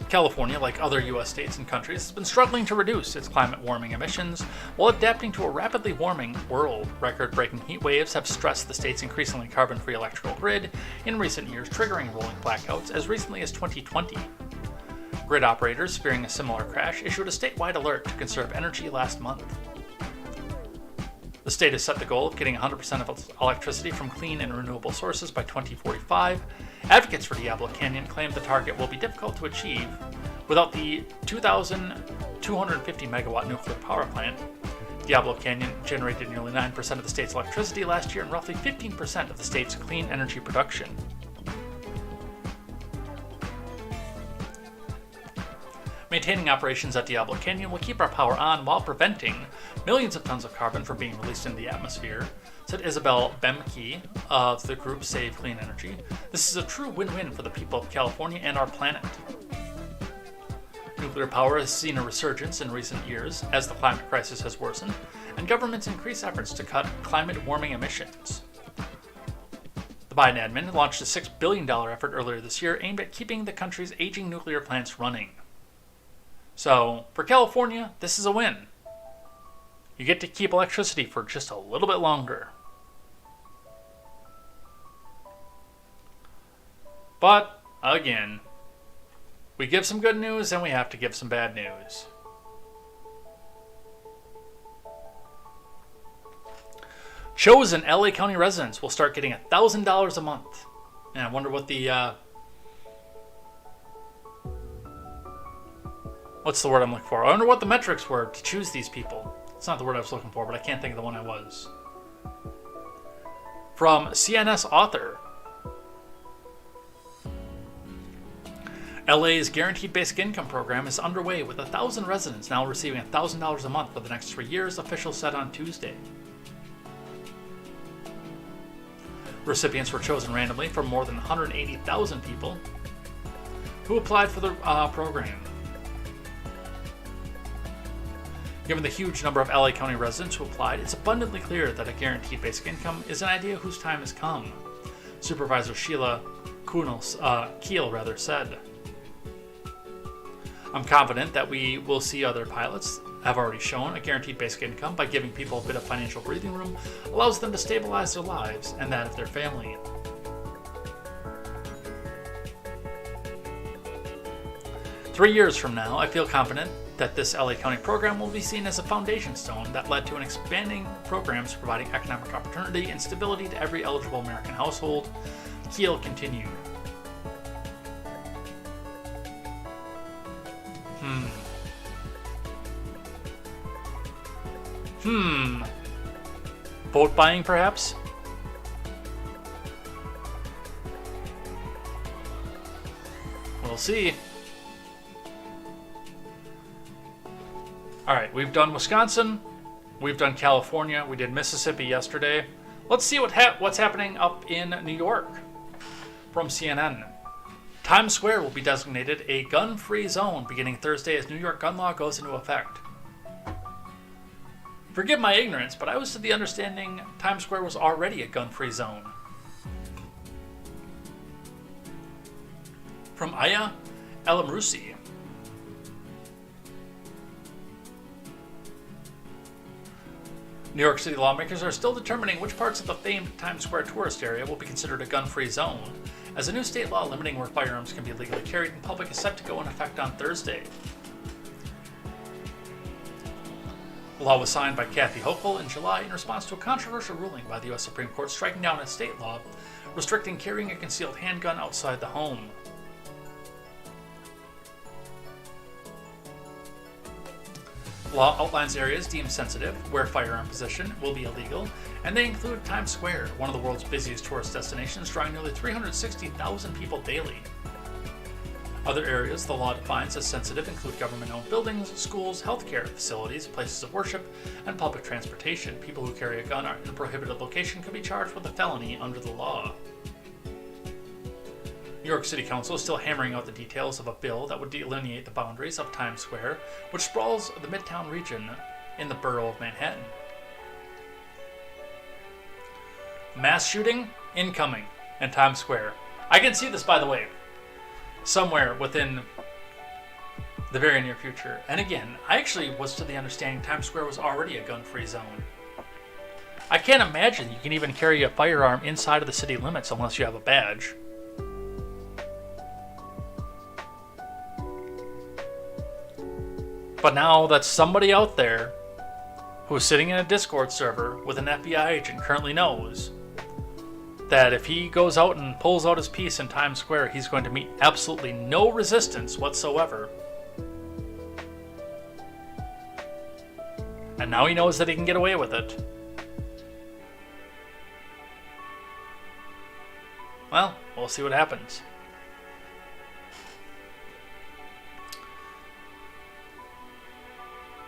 California, like other U.S. states and countries, has been struggling to reduce its climate warming emissions while adapting to a rapidly warming world. Record-breaking heat waves have stressed the state's increasingly carbon-free electrical grid in recent years, triggering rolling blackouts as recently as 2020. Grid operators, fearing a similar crash, issued a statewide alert to conserve energy last month. The state has set the goal of getting 100% of its electricity from clean and renewable sources by 2045. Advocates for Diablo Canyon claim the target will be difficult to achieve without the 2,250 megawatt nuclear power plant. Diablo Canyon generated nearly 9% of the state's electricity last year and roughly 15% of the state's clean energy production. Maintaining operations at Diablo Canyon will keep our power on while preventing millions of tons of carbon from being released into the atmosphere, said Isabel Bemke of the group Save Clean Energy. This is a true win-win for the people of California and our planet. Nuclear power has seen a resurgence in recent years as the climate crisis has worsened, and governments increase efforts to cut climate warming emissions. The Biden admin launched a $6 billion effort earlier this year aimed at keeping the country's aging nuclear plants running. So, for California, this is a win. You get to keep electricity for just a little bit longer. But, again, we give some good news and we have to give some bad news. Chosen LA County residents will start getting $1,000 a month. And I wonder what the, what's the word I'm looking for? I wonder what the metrics were to choose these people. It's not the word I was looking for, but I can't think of the one I was. From CNS Author. LA's Guaranteed Basic Income program is underway with 1,000 residents now receiving $1,000 a month for the next 3 years, officials said on Tuesday. Recipients were chosen randomly from more than 180,000 people who applied for the program. Given the huge number of LA County residents who applied, it's abundantly clear that a guaranteed basic income is an idea whose time has come, Supervisor Sheila Keel said. I'm confident that we will see other pilots have already shown a guaranteed basic income by giving people a bit of financial breathing room allows them to stabilize their lives and that of their family. "3 years from now, I feel confident that this LA County program will be seen as a foundation stone that led to an expanding programs providing economic opportunity and stability to every eligible American household," Keel continued. Vote buying, perhaps? We'll see. Alright, we've done Wisconsin, we've done California, we did Mississippi yesterday. Let's see what's happening up in New York. From CNN. Times Square will be designated a gun-free zone beginning Thursday as New York gun law goes into effect. Forgive my ignorance, but I was to the understanding Times Square was already a gun-free zone. From Aya Elamrusi. New York City lawmakers are still determining which parts of the famed Times Square tourist area will be considered a gun-free zone, as a new state law limiting where firearms can be legally carried in public is set to go into effect on Thursday. The law was signed by Kathy Hochul in July in response to a controversial ruling by the U.S. Supreme Court striking down a state law restricting carrying a concealed handgun outside the home. The law outlines areas deemed sensitive where firearm possession will be illegal, and they include Times Square, one of the world's busiest tourist destinations, drawing nearly 360,000 people daily. Other areas the law defines as sensitive include government-owned buildings, schools, healthcare facilities, places of worship, and public transportation. People who carry a gun in a prohibited location could be charged with a felony under the law. New York City Council is still hammering out the details of a bill that would delineate the boundaries of Times Square, which sprawls the Midtown region in the borough of Manhattan. Mass shooting incoming in Times Square. I can see this, by the way, somewhere within the very near future. And again, I actually was to the understanding Times Square was already a gun-free zone. I can't imagine you can even carry a firearm inside of the city limits unless you have a badge. But now that's somebody out there who's sitting in a Discord server with an FBI agent currently knows that if he goes out and pulls out his piece in Times Square, he's going to meet absolutely no resistance whatsoever. And now he knows that he can get away with it. Well, we'll see what happens.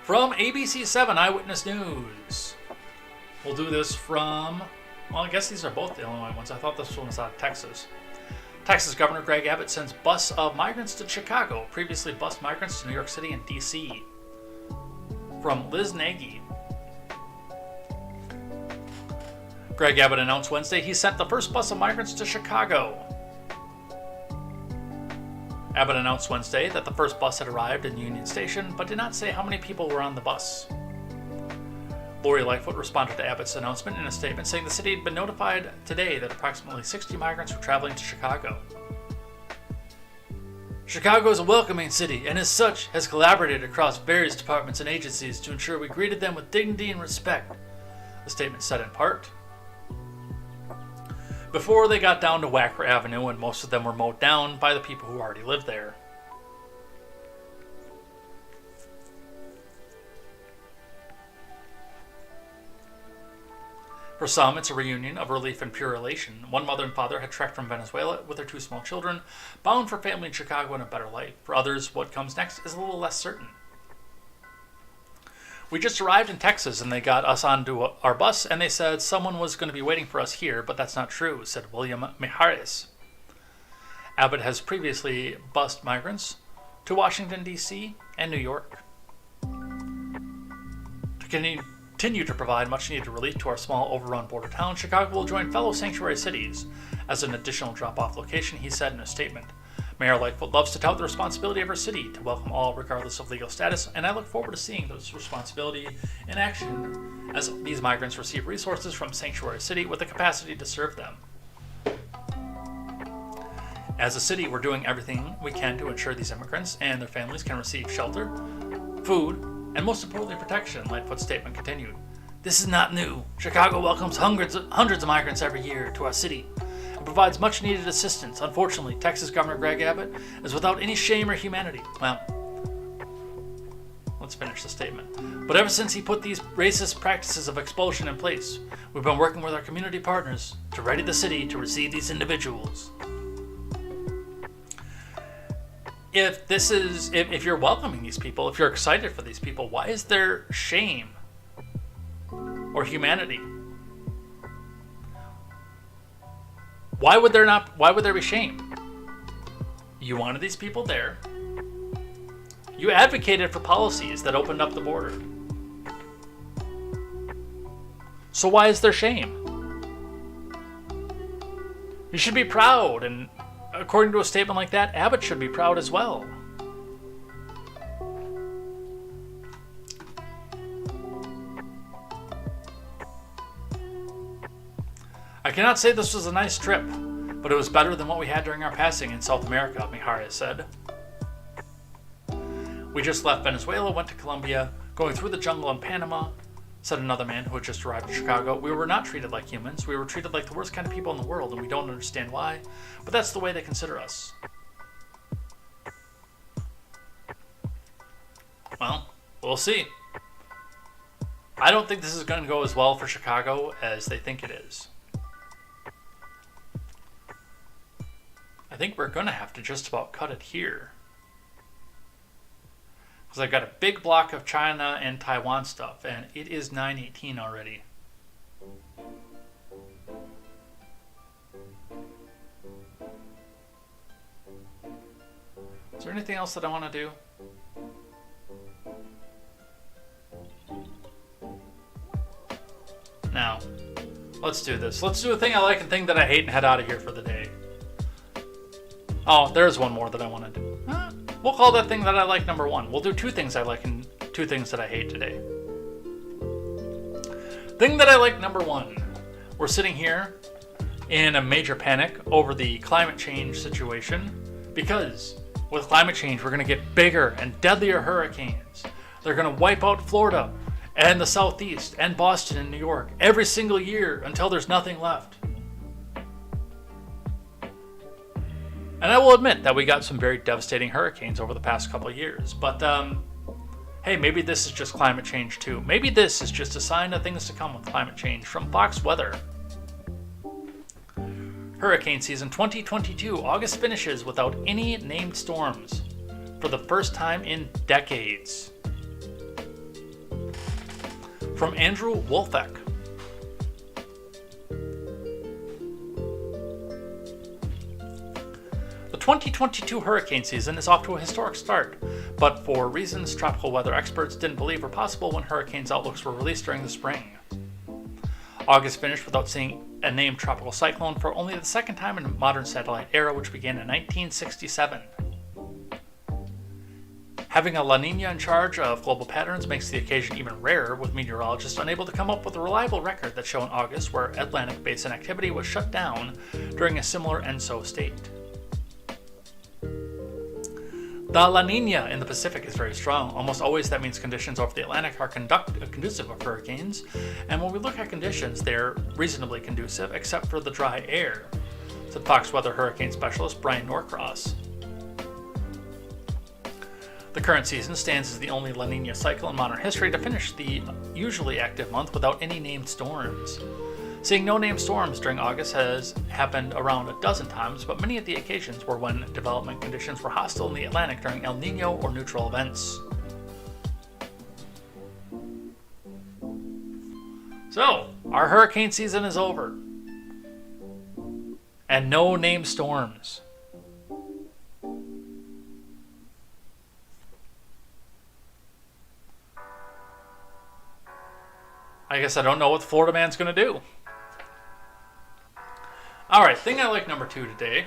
From ABC7 Eyewitness News. We'll do this from, well, I guess these are both the Illinois ones. I thought this one was out of Texas. Texas Governor Greg Abbott sends bus of migrants to Chicago. Previously bused migrants to New York City and D.C. From Liz Nagy. Greg Abbott announced Wednesday he sent the first bus of migrants to Chicago. Abbott announced Wednesday that the first bus had arrived in Union Station, but did not say how many people were on the bus. Lori Lightfoot responded to Abbott's announcement in a statement saying the city had been notified today that approximately 60 migrants were traveling to Chicago. Chicago is a welcoming city and as such has collaborated across various departments and agencies to ensure we greeted them with dignity and respect, the statement said in part. Before they got down to Wacker Avenue, and most of them were mowed down by the people who already lived there. For some, it's a reunion of relief and pure elation. One mother and father had trekked from Venezuela with their 2 small children, bound for family in Chicago and a better life. For others, what comes next is a little less certain. We just arrived in Texas and they got us onto our bus and they said someone was going to be waiting for us here, but that's not true, said William Mijares. Abbott has previously bused migrants to Washington, D.C. and New York. To continue to provide much-needed relief to our small, overrun border town, Chicago will join fellow sanctuary cities as an additional drop-off location, he said in a statement. Mayor Lightfoot loves to tout the responsibility of her city to welcome all regardless of legal status, and I look forward to seeing this responsibility in action as these migrants receive resources from Sanctuary City with the capacity to serve them. As a city, we're doing everything we can to ensure these immigrants and their families can receive shelter, food, and most importantly protection, Lightfoot's statement continued. This is not new. Chicago welcomes hundreds of migrants every year to our city and provides much needed assistance. Unfortunately, Texas Governor Greg Abbott is without any shame or humanity. Well, let's finish the statement. But ever since he put these racist practices of expulsion in place, we've been working with our community partners to ready the city to receive these individuals. If you're welcoming these people, if you're excited for these people, why is there shame or humanity? Why would there be shame? You wanted these people there. You advocated for policies that opened up the border. So why is there shame? You should be proud, and according to a statement like that, Abbott should be proud as well. I cannot say this was a nice trip, but it was better than what we had during our passing in South America, Mijares said. We just left Venezuela, went to Colombia, going through the jungle in Panama, said another man who had just arrived in Chicago. We were not treated like humans. We were treated like the worst kind of people in the world, and we don't understand why, but that's the way they consider us. Well, we'll see. I don't think this is going to go as well for Chicago as they think it is. I think we're going to have to just about cut it here. Because I've got a big block of China and Taiwan stuff, and it is 9:18 already. Is there anything else that I want to do? Now, let's do this. Let's do a thing I like and thing that I hate and head out of here for the day. Oh, there's one more that I want to do. We'll call that thing that I like number 1. We'll do 2 things I like and 2 things that I hate today. Thing that I like number 1. We're sitting here in a major panic over the climate change situation because with climate change we're going to get bigger and deadlier hurricanes. They're going to wipe out Florida and the Southeast and Boston and New York every single year until there's nothing left. And I will admit that we got some very devastating hurricanes over the past couple of years. But, hey, maybe this is just climate change too. Maybe this is just a sign of things to come with climate change. From Fox Weather. Hurricane season 2022. August finishes without any named storms for the first time in decades. From Andrew Wolfeck. The 2022 hurricane season is off to a historic start, but for reasons tropical weather experts didn't believe were possible when hurricanes outlooks were released during the spring. August finished without seeing a named tropical cyclone for only the second time in modern satellite era, which began in 1967. Having a La Nina in charge of global patterns makes the occasion even rarer, with meteorologists unable to come up with a reliable record that show in August where Atlantic basin activity was shut down during a similar ENSO state. The La Nina in the Pacific is very strong. Almost always that means conditions over the Atlantic are conducive of hurricanes, and when we look at conditions, they're reasonably conducive, except for the dry air, said Fox Weather hurricane specialist Brian Norcross. The current season stands as the only La Nina cycle in modern history to finish the usually active month without any named storms. Seeing no named storms during August has happened around a dozen times, but many of the occasions were when development conditions were hostile in the Atlantic during El Nino or neutral events. So, our hurricane season is over. And no named storms. I guess I don't know what the Florida man's going to do. Alright, thing I like number 2 today.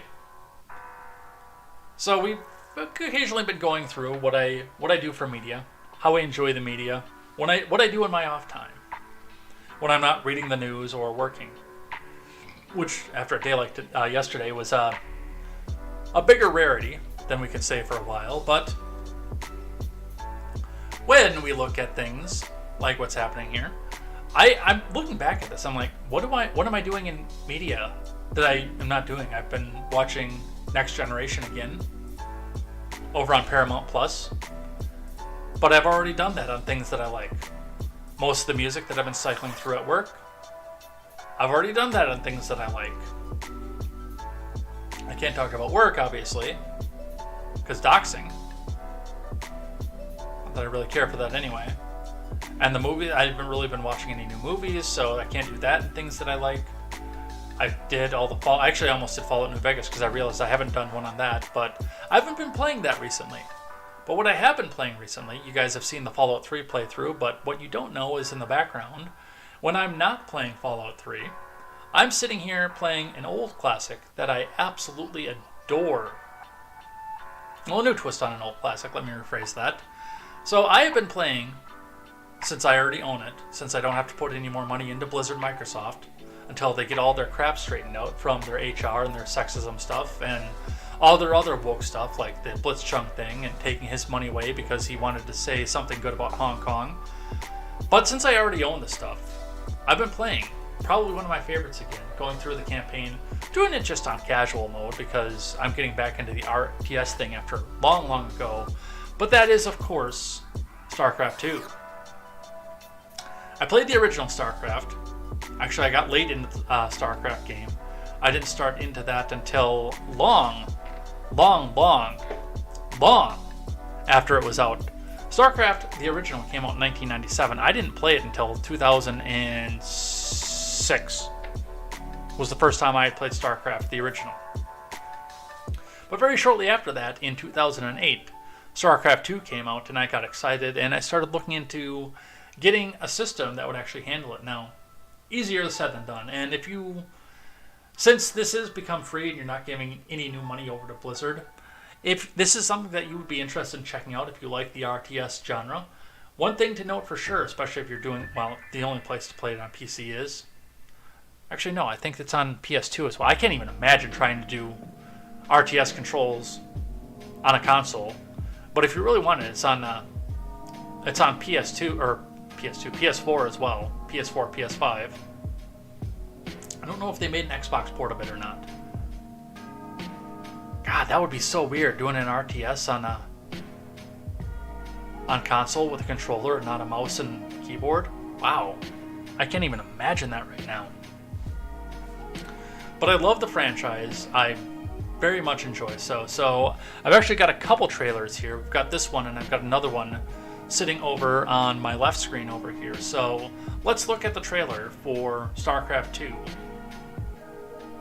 So we've occasionally been going through what I do for media, how I enjoy the media, what I do in my off time, when I'm not reading the news or working. Which, after a day like yesterday, was a bigger rarity than we could say for a while, but when we look at things like what's happening here, I'm looking back at this. I'm like, what am I doing in media that I am not doing? I've been watching Next Generation again over on Paramount Plus, but I've already done that on things that I like. Most of the music that I've been cycling through at work, I've already done that on things that I like. I can't talk about work, obviously, because doxing. Not that I really care for that anyway. And the movie, I haven't really been watching any new movies, so I can't do that and things that I like. I did all the Fallout. Actually, I almost did Fallout New Vegas because I realized I haven't done one on that, but I haven't been playing that recently. But what I have been playing recently, you guys have seen the Fallout 3 playthrough, but what you don't know is in the background, when I'm not playing Fallout 3, I'm sitting here playing an old classic that I absolutely adore. Well, a new twist on an old classic, let me rephrase that. So I have been playing, since I already own it, since I don't have to put any more money into Blizzard Microsoft until they get all their crap straightened out from their HR and their sexism stuff and all their other woke stuff like the Blitzchung thing and taking his money away because he wanted to say something good about Hong Kong. But since I already own this stuff, I've been playing probably one of my favorites again, going through the campaign, doing it just on casual mode because I'm getting back into the RTS thing after long ago. But that is, of course, StarCraft 2. I played the original StarCraft. Actually, I got late into the StarCraft game. I didn't start into that until long after it was out. StarCraft, the original, came out in 1997. I didn't play it until 2006. Was the first time I had played StarCraft, the original. But very shortly after that, in 2008, StarCraft 2 came out, and I got excited, and I started looking into getting a system that would actually handle it. Now, easier said than done. And since this has become free and you're not giving any new money over to Blizzard, if this is something that you would be interested in checking out if you like the RTS genre, one thing to note for sure, especially if you're doing, well, the only place to play it on PC is, actually no, I think it's on PS2 as well. I can't even imagine trying to do RTS controls on a console, but if you really want it, it's on It's on PS4 as well. PS4, PS5. I don't know if they made an Xbox port of it or not. God, that would be so weird doing an RTS on console with a controller and not a mouse and keyboard. Wow, I can't even imagine that right now. But I love the franchise. I very much enjoy so I've actually got a couple trailers here. We've got this one and I've got another one sitting over on my left screen over here. So let's look at the trailer for StarCraft 2.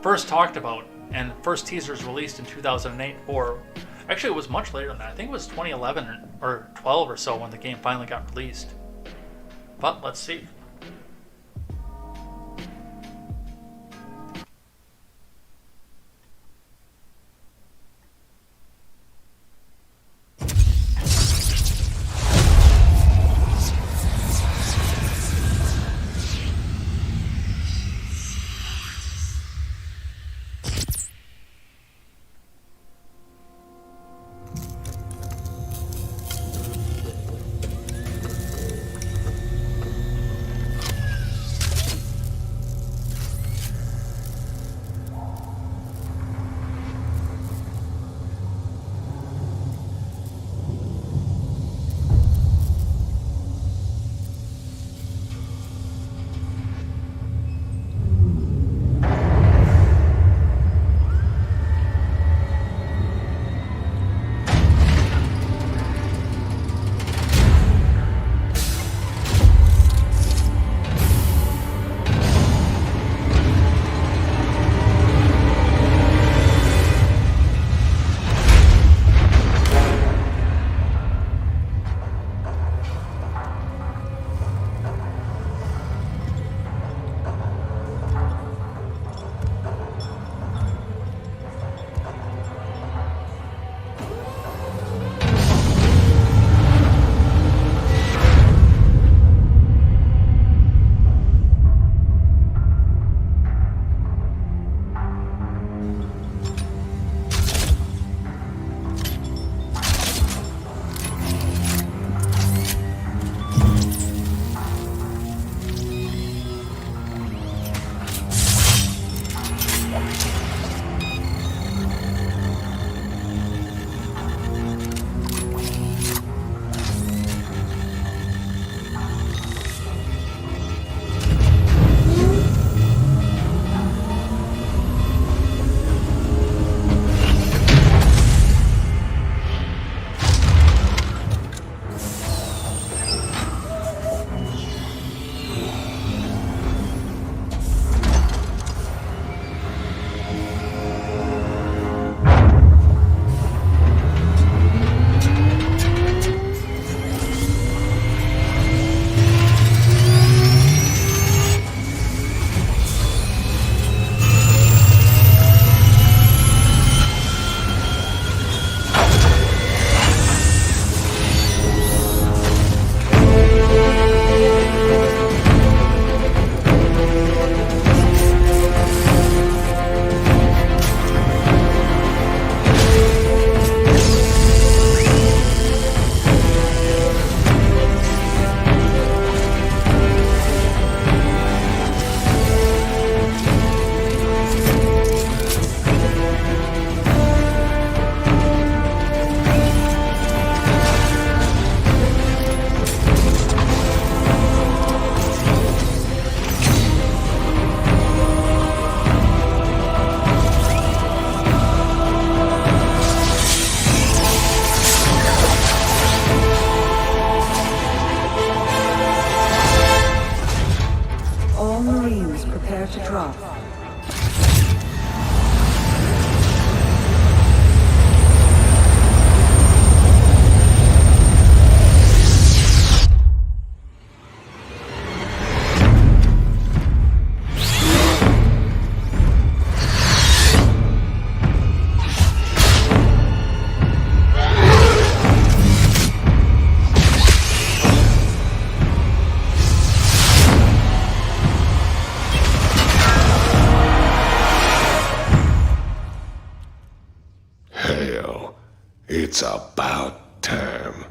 First talked about and first teasers released in 2008, or actually it was much later than that. I think it was 2011 or 12 or so when the game finally got released. But let's see. Hell, it's about time.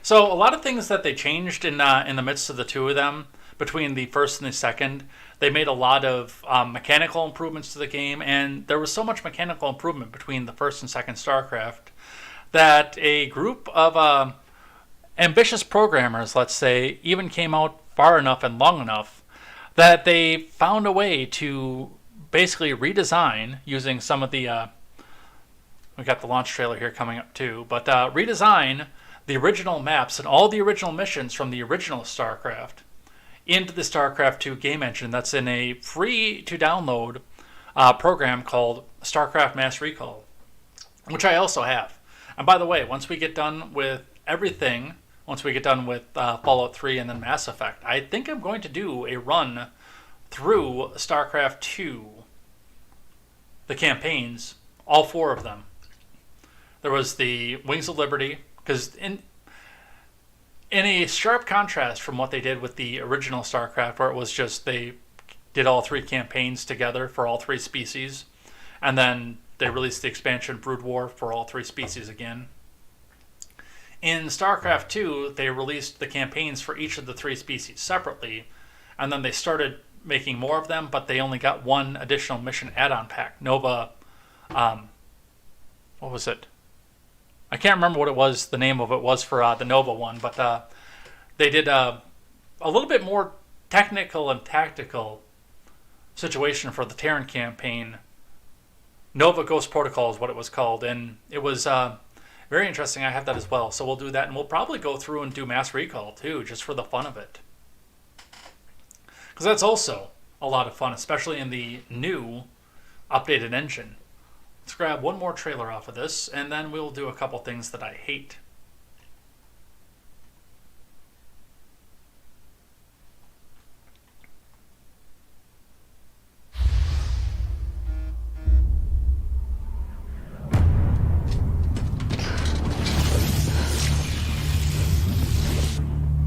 So a lot of things that they changed in the midst of the two of them, between the first and the second, they made a lot of mechanical improvements to the game, and there was so much mechanical improvement between the first and second StarCraft that a group of ambitious programmers, let's say, even came out far enough and long enough that they found a way to basically redesign using some of the we got the launch trailer here coming up too, but redesign the original maps and all the original missions from the original StarCraft into the StarCraft 2 game engine that's in a free to download program called StarCraft Mass Recall, which I also have. And by the way, once we get done with everything, once we get done with Fallout 3 and then Mass Effect, I think I'm going to do a run through StarCraft 2, the campaigns, all 4 of them. There was the Wings of Liberty, because in a sharp contrast from what they did with the original StarCraft, where it was just they did all 3 campaigns together for all 3 species, and then they released the expansion Brood War for all 3 species again. In StarCraft 2, they released the campaigns for each of the 3 species separately, and then they started making more of them, but they only got 1 additional mission add-on pack, Nova. What was it? I can't remember what it was, the name of it was for the Nova one, but they did a little bit more technical and tactical situation for the Terran campaign. Nova Ghost Protocol is what it was called, and it was very interesting. I have that as well, so we'll do that, and we'll probably go through and do Mass Recall too, just for the fun of it. Because that's also a lot of fun, especially in the new updated engine. Let's grab one more trailer off of this, and then we'll do a couple things that I hate.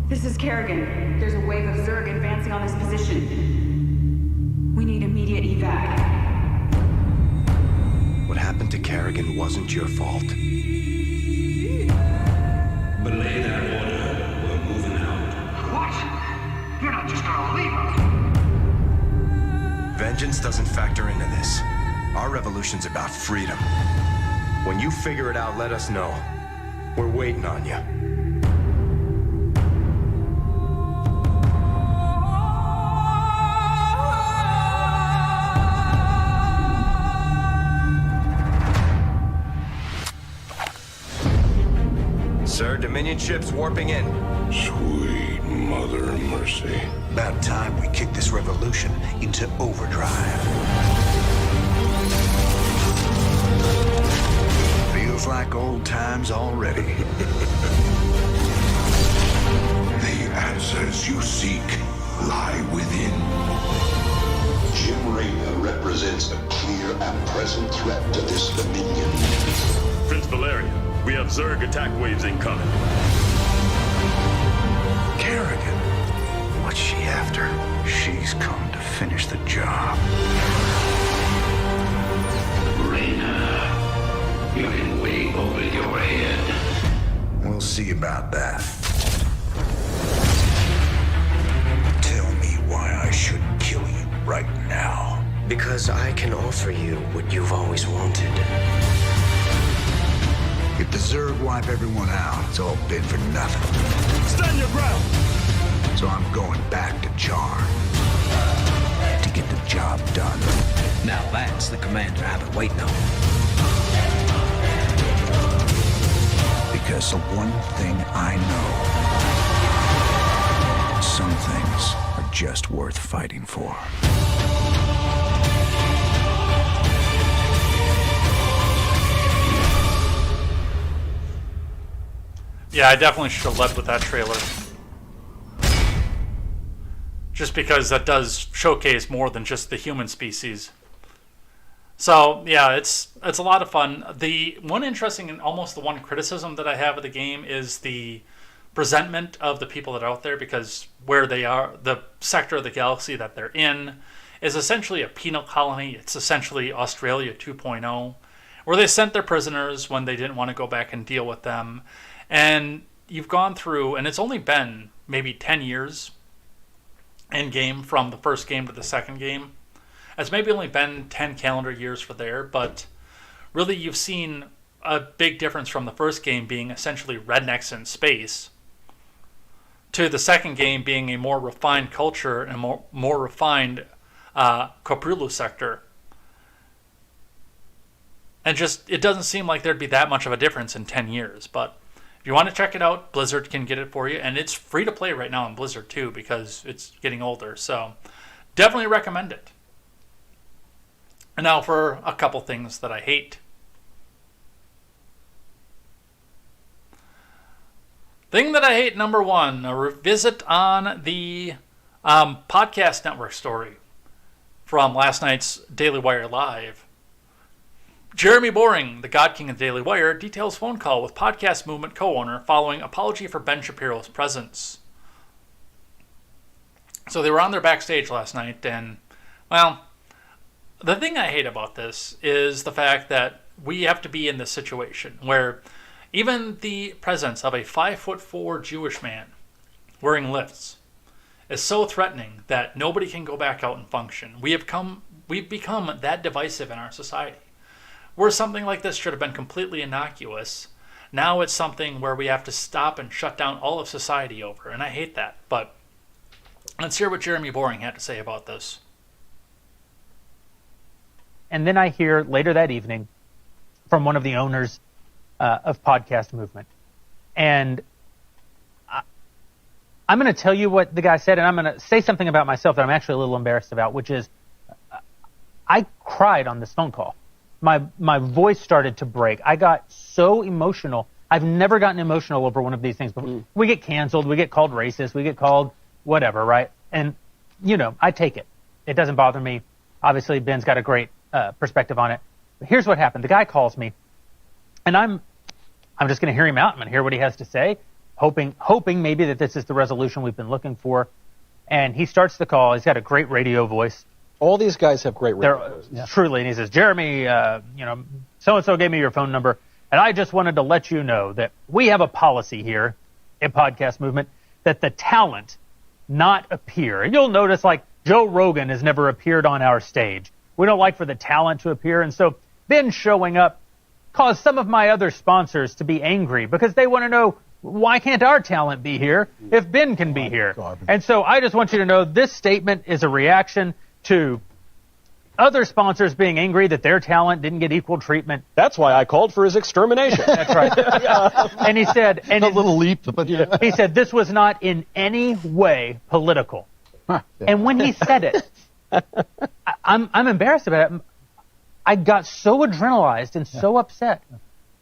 This is Kerrigan. There's a wave of Zerg advancing on this position. We need immediate evac. What happened to Kerrigan wasn't your fault. Belay that order. We're moving out. What? You're not just gonna leave us. Vengeance doesn't factor into this. Our revolution's about freedom. When you figure it out, let us know. We're waiting on you. Sir, Dominion ships warping in. Sweet mother of mercy. About time we kick this revolution into overdrive. Feels like old times already. The answers you seek lie within. Jim Raynor represents a clear and present threat to this Dominion. Prince Valeria, we have Zerg attack waves incoming. Kerrigan, what's she after? She's come to finish the job. Raynor, you can wave over your head. We'll see about that. Tell me why I should kill you right now. Because I can offer you what you've always wanted. If the Zerg wipe everyone out, it's all been for nothing. Stand your ground! So I'm going back to Jar to get the job done. Now that's the commander I've been waiting on. Because the one thing I know, some things are just worth fighting for. Yeah, I definitely should have led with that trailer. Just because that does showcase more than just the human species. So, yeah, it's a lot of fun. The one interesting and almost the one criticism that I have of the game is the presentment of the people that are out there, because where they are, the sector of the galaxy that they're in, is essentially a penal colony. It's essentially Australia 2.0, where they sent their prisoners when they didn't want to go back and deal with them. And you've gone through, and it's only been maybe 10 years in game from the first game to the second game. It's maybe only been 10 calendar years for there, but really you've seen a big difference from the first game being essentially rednecks in space to the second game being a more refined culture and more refined Koprilu sector. And just, it doesn't seem like there'd be that much of a difference in 10 years. But if you want to check it out, Blizzard can get it for you. And it's free to play right now on Blizzard too, because it's getting older. So definitely recommend it. And now for a couple things that I hate. Thing that I hate, number one, a revisit on the podcast network story from last night's Daily Wire Live. Jeremy Boring, the God King of the Daily Wire, details phone call with Podcast Movement co-owner following apology for Ben Shapiro's presence. So they were on their backstage last night, and, well, the thing I hate about this is the fact that we have to be in this situation where even the presence of a 5'4" Jewish man wearing lifts is so threatening that nobody can go back out and function. We've become that divisive in our society. Where something like this should have been completely innocuous, now it's something where we have to stop and shut down all of society over, and I hate that. But let's hear what Jeremy Boring had to say about this. And then I hear later that evening from one of the owners of Podcast Movement. And I'm going to tell you what the guy said, and I'm going to say something about myself that I'm actually a little embarrassed about, which is I cried on this phone call. My voice started to break. I got so emotional. I've never gotten emotional over one of these things before. We get canceled. We get called racist. We get called whatever, right? And, I take it. It doesn't bother me. Obviously, Ben's got a great perspective on it. But here's what happened. The guy calls me, and I'm just going to hear him out. I'm going to hear what he has to say, hoping maybe that this is the resolution we've been looking for. And he starts the call. He's got a great radio voice. All these guys have great radio voices. Yeah. Truly. And he says, Jeremy, so-and-so gave me your phone number, and I just wanted to let you know that we have a policy here at Podcast Movement that the talent not appear. And you'll notice, like, Joe Rogan has never appeared on our stage. We don't like for the talent to appear. And so Ben showing up caused some of my other sponsors to be angry because they want to know, why can't our talent be here if Ben can be here? Garbage. And so I just want you to know this statement is a reaction to other sponsors being angry that their talent didn't get equal treatment. That's why I called for his extermination. That's right. And he said, and a little leap, but yeah. He said this was not in any way political. Huh. And when he said it, I'm embarrassed about it. I got so adrenalized and so upset.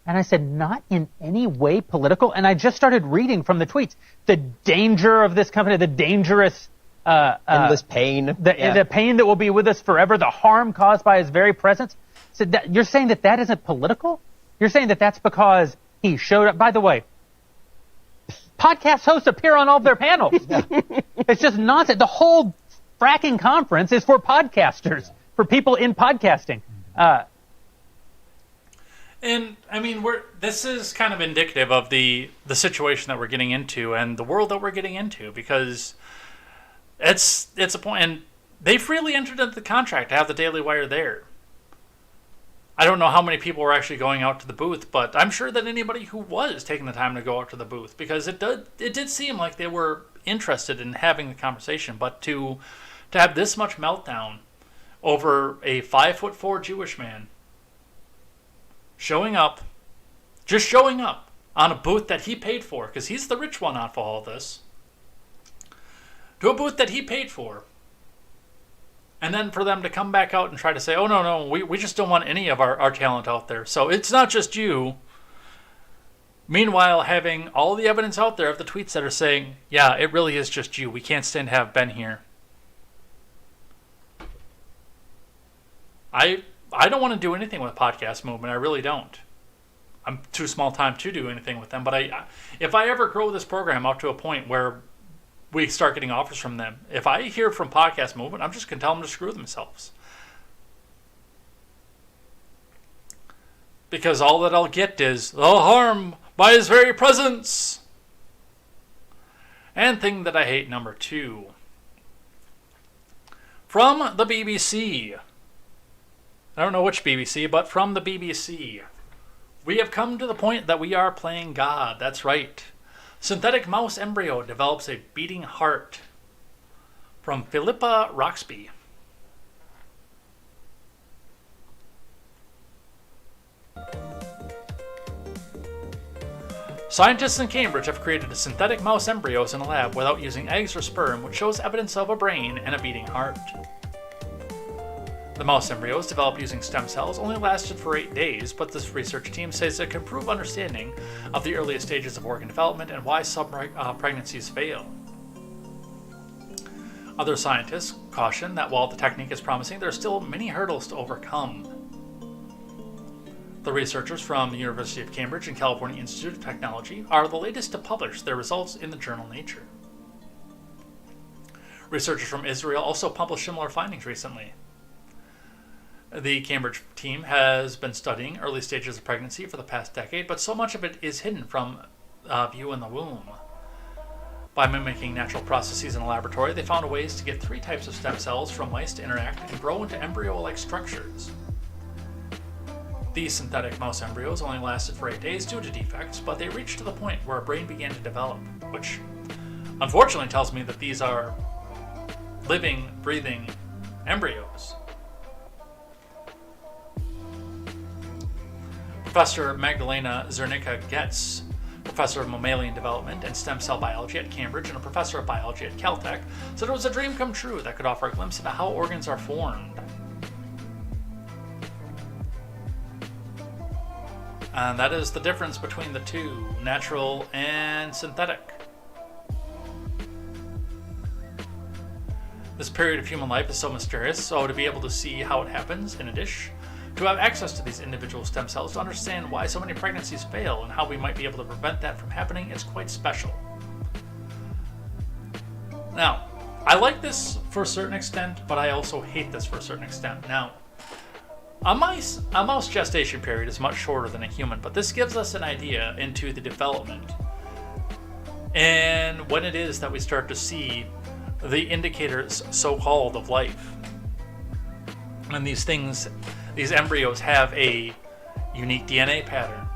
And I said, not in any way political. And I just started reading from the tweets the danger of this company, the dangerous endless pain. The pain that will be with us forever, the harm caused by his very presence. So you're saying that isn't political? You're saying that that's because he showed up. By the way, podcast hosts appear on all of their panels. Yeah. It's just nonsense. The whole fracking conference is for podcasters, for people in podcasting. And I mean, this is kind of indicative of the situation that we're getting into and the world that we're getting into, because it's a point, and they freely entered into the contract to have the Daily Wire there. I don't know how many people were actually going out to the booth, but I'm sure that anybody who was taking the time to go out to the booth, because it did seem like they were interested in having the conversation, but to have this much meltdown over a 5'4" Jewish man showing up on a booth that he paid for, because he's the rich one off of all this, to a booth that he paid for, and then for them to come back out and try to say, oh, no, we just don't want any of our talent out there. So it's not just you. Meanwhile, having all the evidence out there of the tweets that are saying, yeah, it really is just you. We can't stand to have Ben here. I don't want to do anything with Podcast Movement. I really don't. I'm too small time to do anything with them. But if I ever grow this program out to a point where we start getting offers from them, if I hear from Podcast Movement, I'm just going to tell them to screw themselves. Because all that I'll get is the harm by his very presence. And thing that I hate number 2. From the BBC. I don't know which BBC, but from the BBC. We have come to the point that we are playing God. That's right. Synthetic mouse embryo develops a beating heart. From Philippa Roxby. Scientists in Cambridge have created synthetic mouse embryos in a lab without using eggs or sperm, which shows evidence of a brain and a beating heart. The mouse embryos, developed using stem cells, only lasted for 8 days, but this research team says it can improve understanding of the earliest stages of organ development and why some pregnancies fail. Other scientists caution that while the technique is promising, there are still many hurdles to overcome. The researchers from the University of Cambridge and California Institute of Technology are the latest to publish their results in the journal Nature. Researchers from Israel also published similar findings recently. The Cambridge team has been studying early stages of pregnancy for the past decade, but so much of it is hidden from view in the womb. By mimicking natural processes in a laboratory, they found ways to get 3 types of stem cells from mice to interact and grow into embryo-like structures. These synthetic mouse embryos only lasted for 8 days due to defects, but they reached to the point where a brain began to develop, which unfortunately tells me that these are living, breathing embryos. Professor Magdalena Zernicka-Getz, professor of mammalian development and stem cell biology at Cambridge and a professor of biology at Caltech, said it was a dream come true that could offer a glimpse into how organs are formed. And that is the difference between the two, natural and synthetic. This period of human life is so mysterious, so to be able to see how it happens in a dish, to have access to these individual stem cells, to understand why so many pregnancies fail and how we might be able to prevent that from happening is quite special. Now, I like this for a certain extent, but I also hate this for a certain extent. Now, a mouse gestation period is much shorter than a human, but this gives us an idea into the development and when it is that we start to see the indicators, so-called, of life. And these embryos have a unique DNA pattern.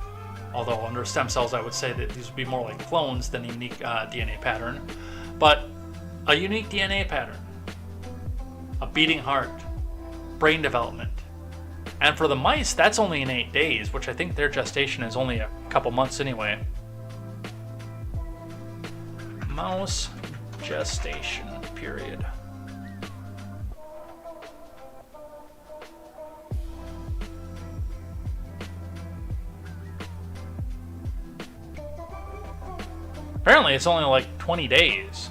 Although under stem cells I would say that these would be more like clones than a unique DNA pattern. But a unique DNA pattern, a beating heart, brain development. And for the mice, that's only in 8 days, which I think their gestation is only a couple months anyway. Mouse gestation period. Apparently it's only like 20 days.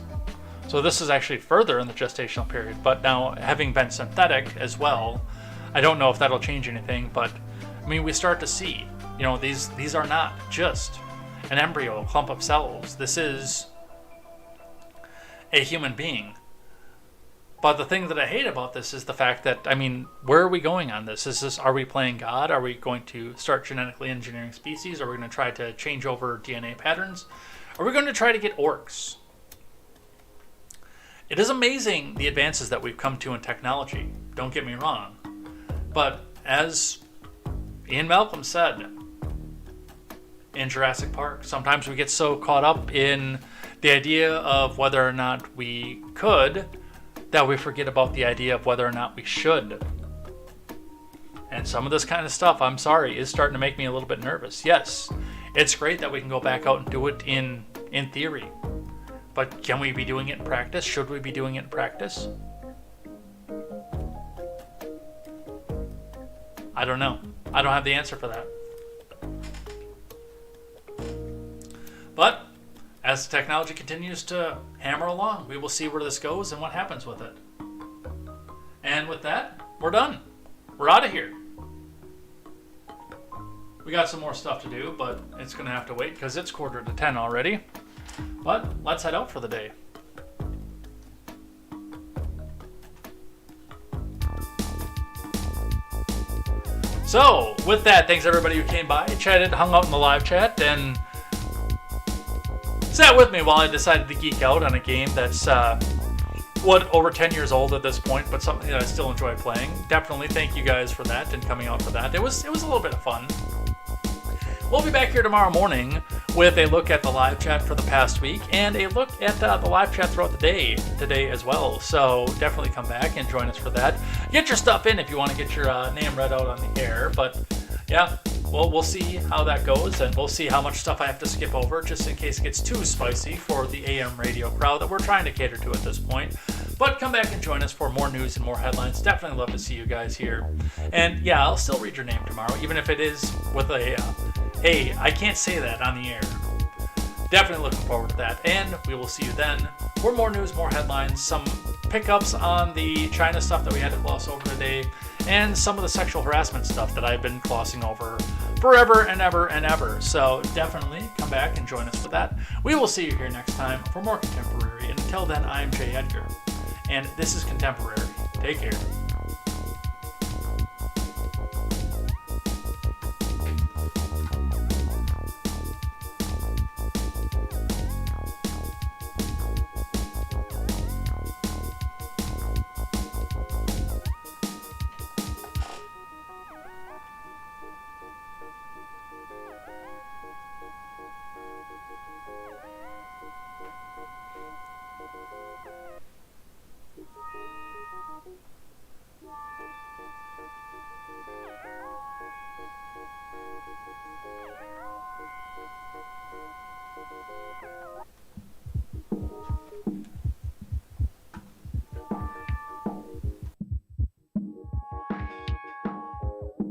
So this is actually further in the gestational period. But now, having been synthetic as well, I don't know if that'll change anything, but I mean, we start to see, you know, these are not just an embryo, a clump of cells. This is a human being. But the thing that I hate about this is the fact that, I mean, where are we going on this? Are we playing God? Are we going to start genetically engineering species? Are we going to try to change over DNA patterns? Are we going to try to get orcs? It is amazing the advances that we've come to in technology. Don't get me wrong. But as Ian Malcolm said in Jurassic Park, sometimes we get so caught up in the idea of whether or not we could that we forget about the idea of whether or not we should. And some of this kind of stuff, I'm sorry, is starting to make me a little bit nervous. Yes, it's great that we can go back out and do it in theory. But can we be doing it in practice? Should we be doing it in practice? I don't know. I don't have the answer for that. But as the technology continues to hammer along, we will see where this goes and what happens with it. And with that, we're done. We're out of here. We got some more stuff to do, but it's going to have to wait because it's 9:45 already. But let's head out for the day. So, with that, thanks everybody who came by, chatted, hung out in the live chat, and sat with me while I decided to geek out on a game that's over 10 years old at this point, but something that I still enjoy playing. Definitely thank you guys for that and coming out for that. It was a little bit of fun. We'll be back here tomorrow morning with a look at the live chat for the past week and a look at the live chat throughout the day today as well. So definitely come back and join us for that. Get your stuff in if you want to get your name read out on the air. But yeah, we'll see how that goes, and we'll see how much stuff I have to skip over just in case it gets too spicy for the AM radio crowd that we're trying to cater to at this point. But come back and join us for more news and more headlines. Definitely love to see you guys here. And yeah, I'll still read your name tomorrow, even if it is with a hey, I can't say that on the air. Definitely looking forward to that. And we will see you then for more news, more headlines, some pickups on the China stuff that we had to gloss over today, and some of the sexual harassment stuff that I've been glossing over forever and ever and ever. So definitely come back and join us for that. We will see you here next time for more Contemporary. And until then, I'm Jay Edgar. And this is Contemporary. Take care.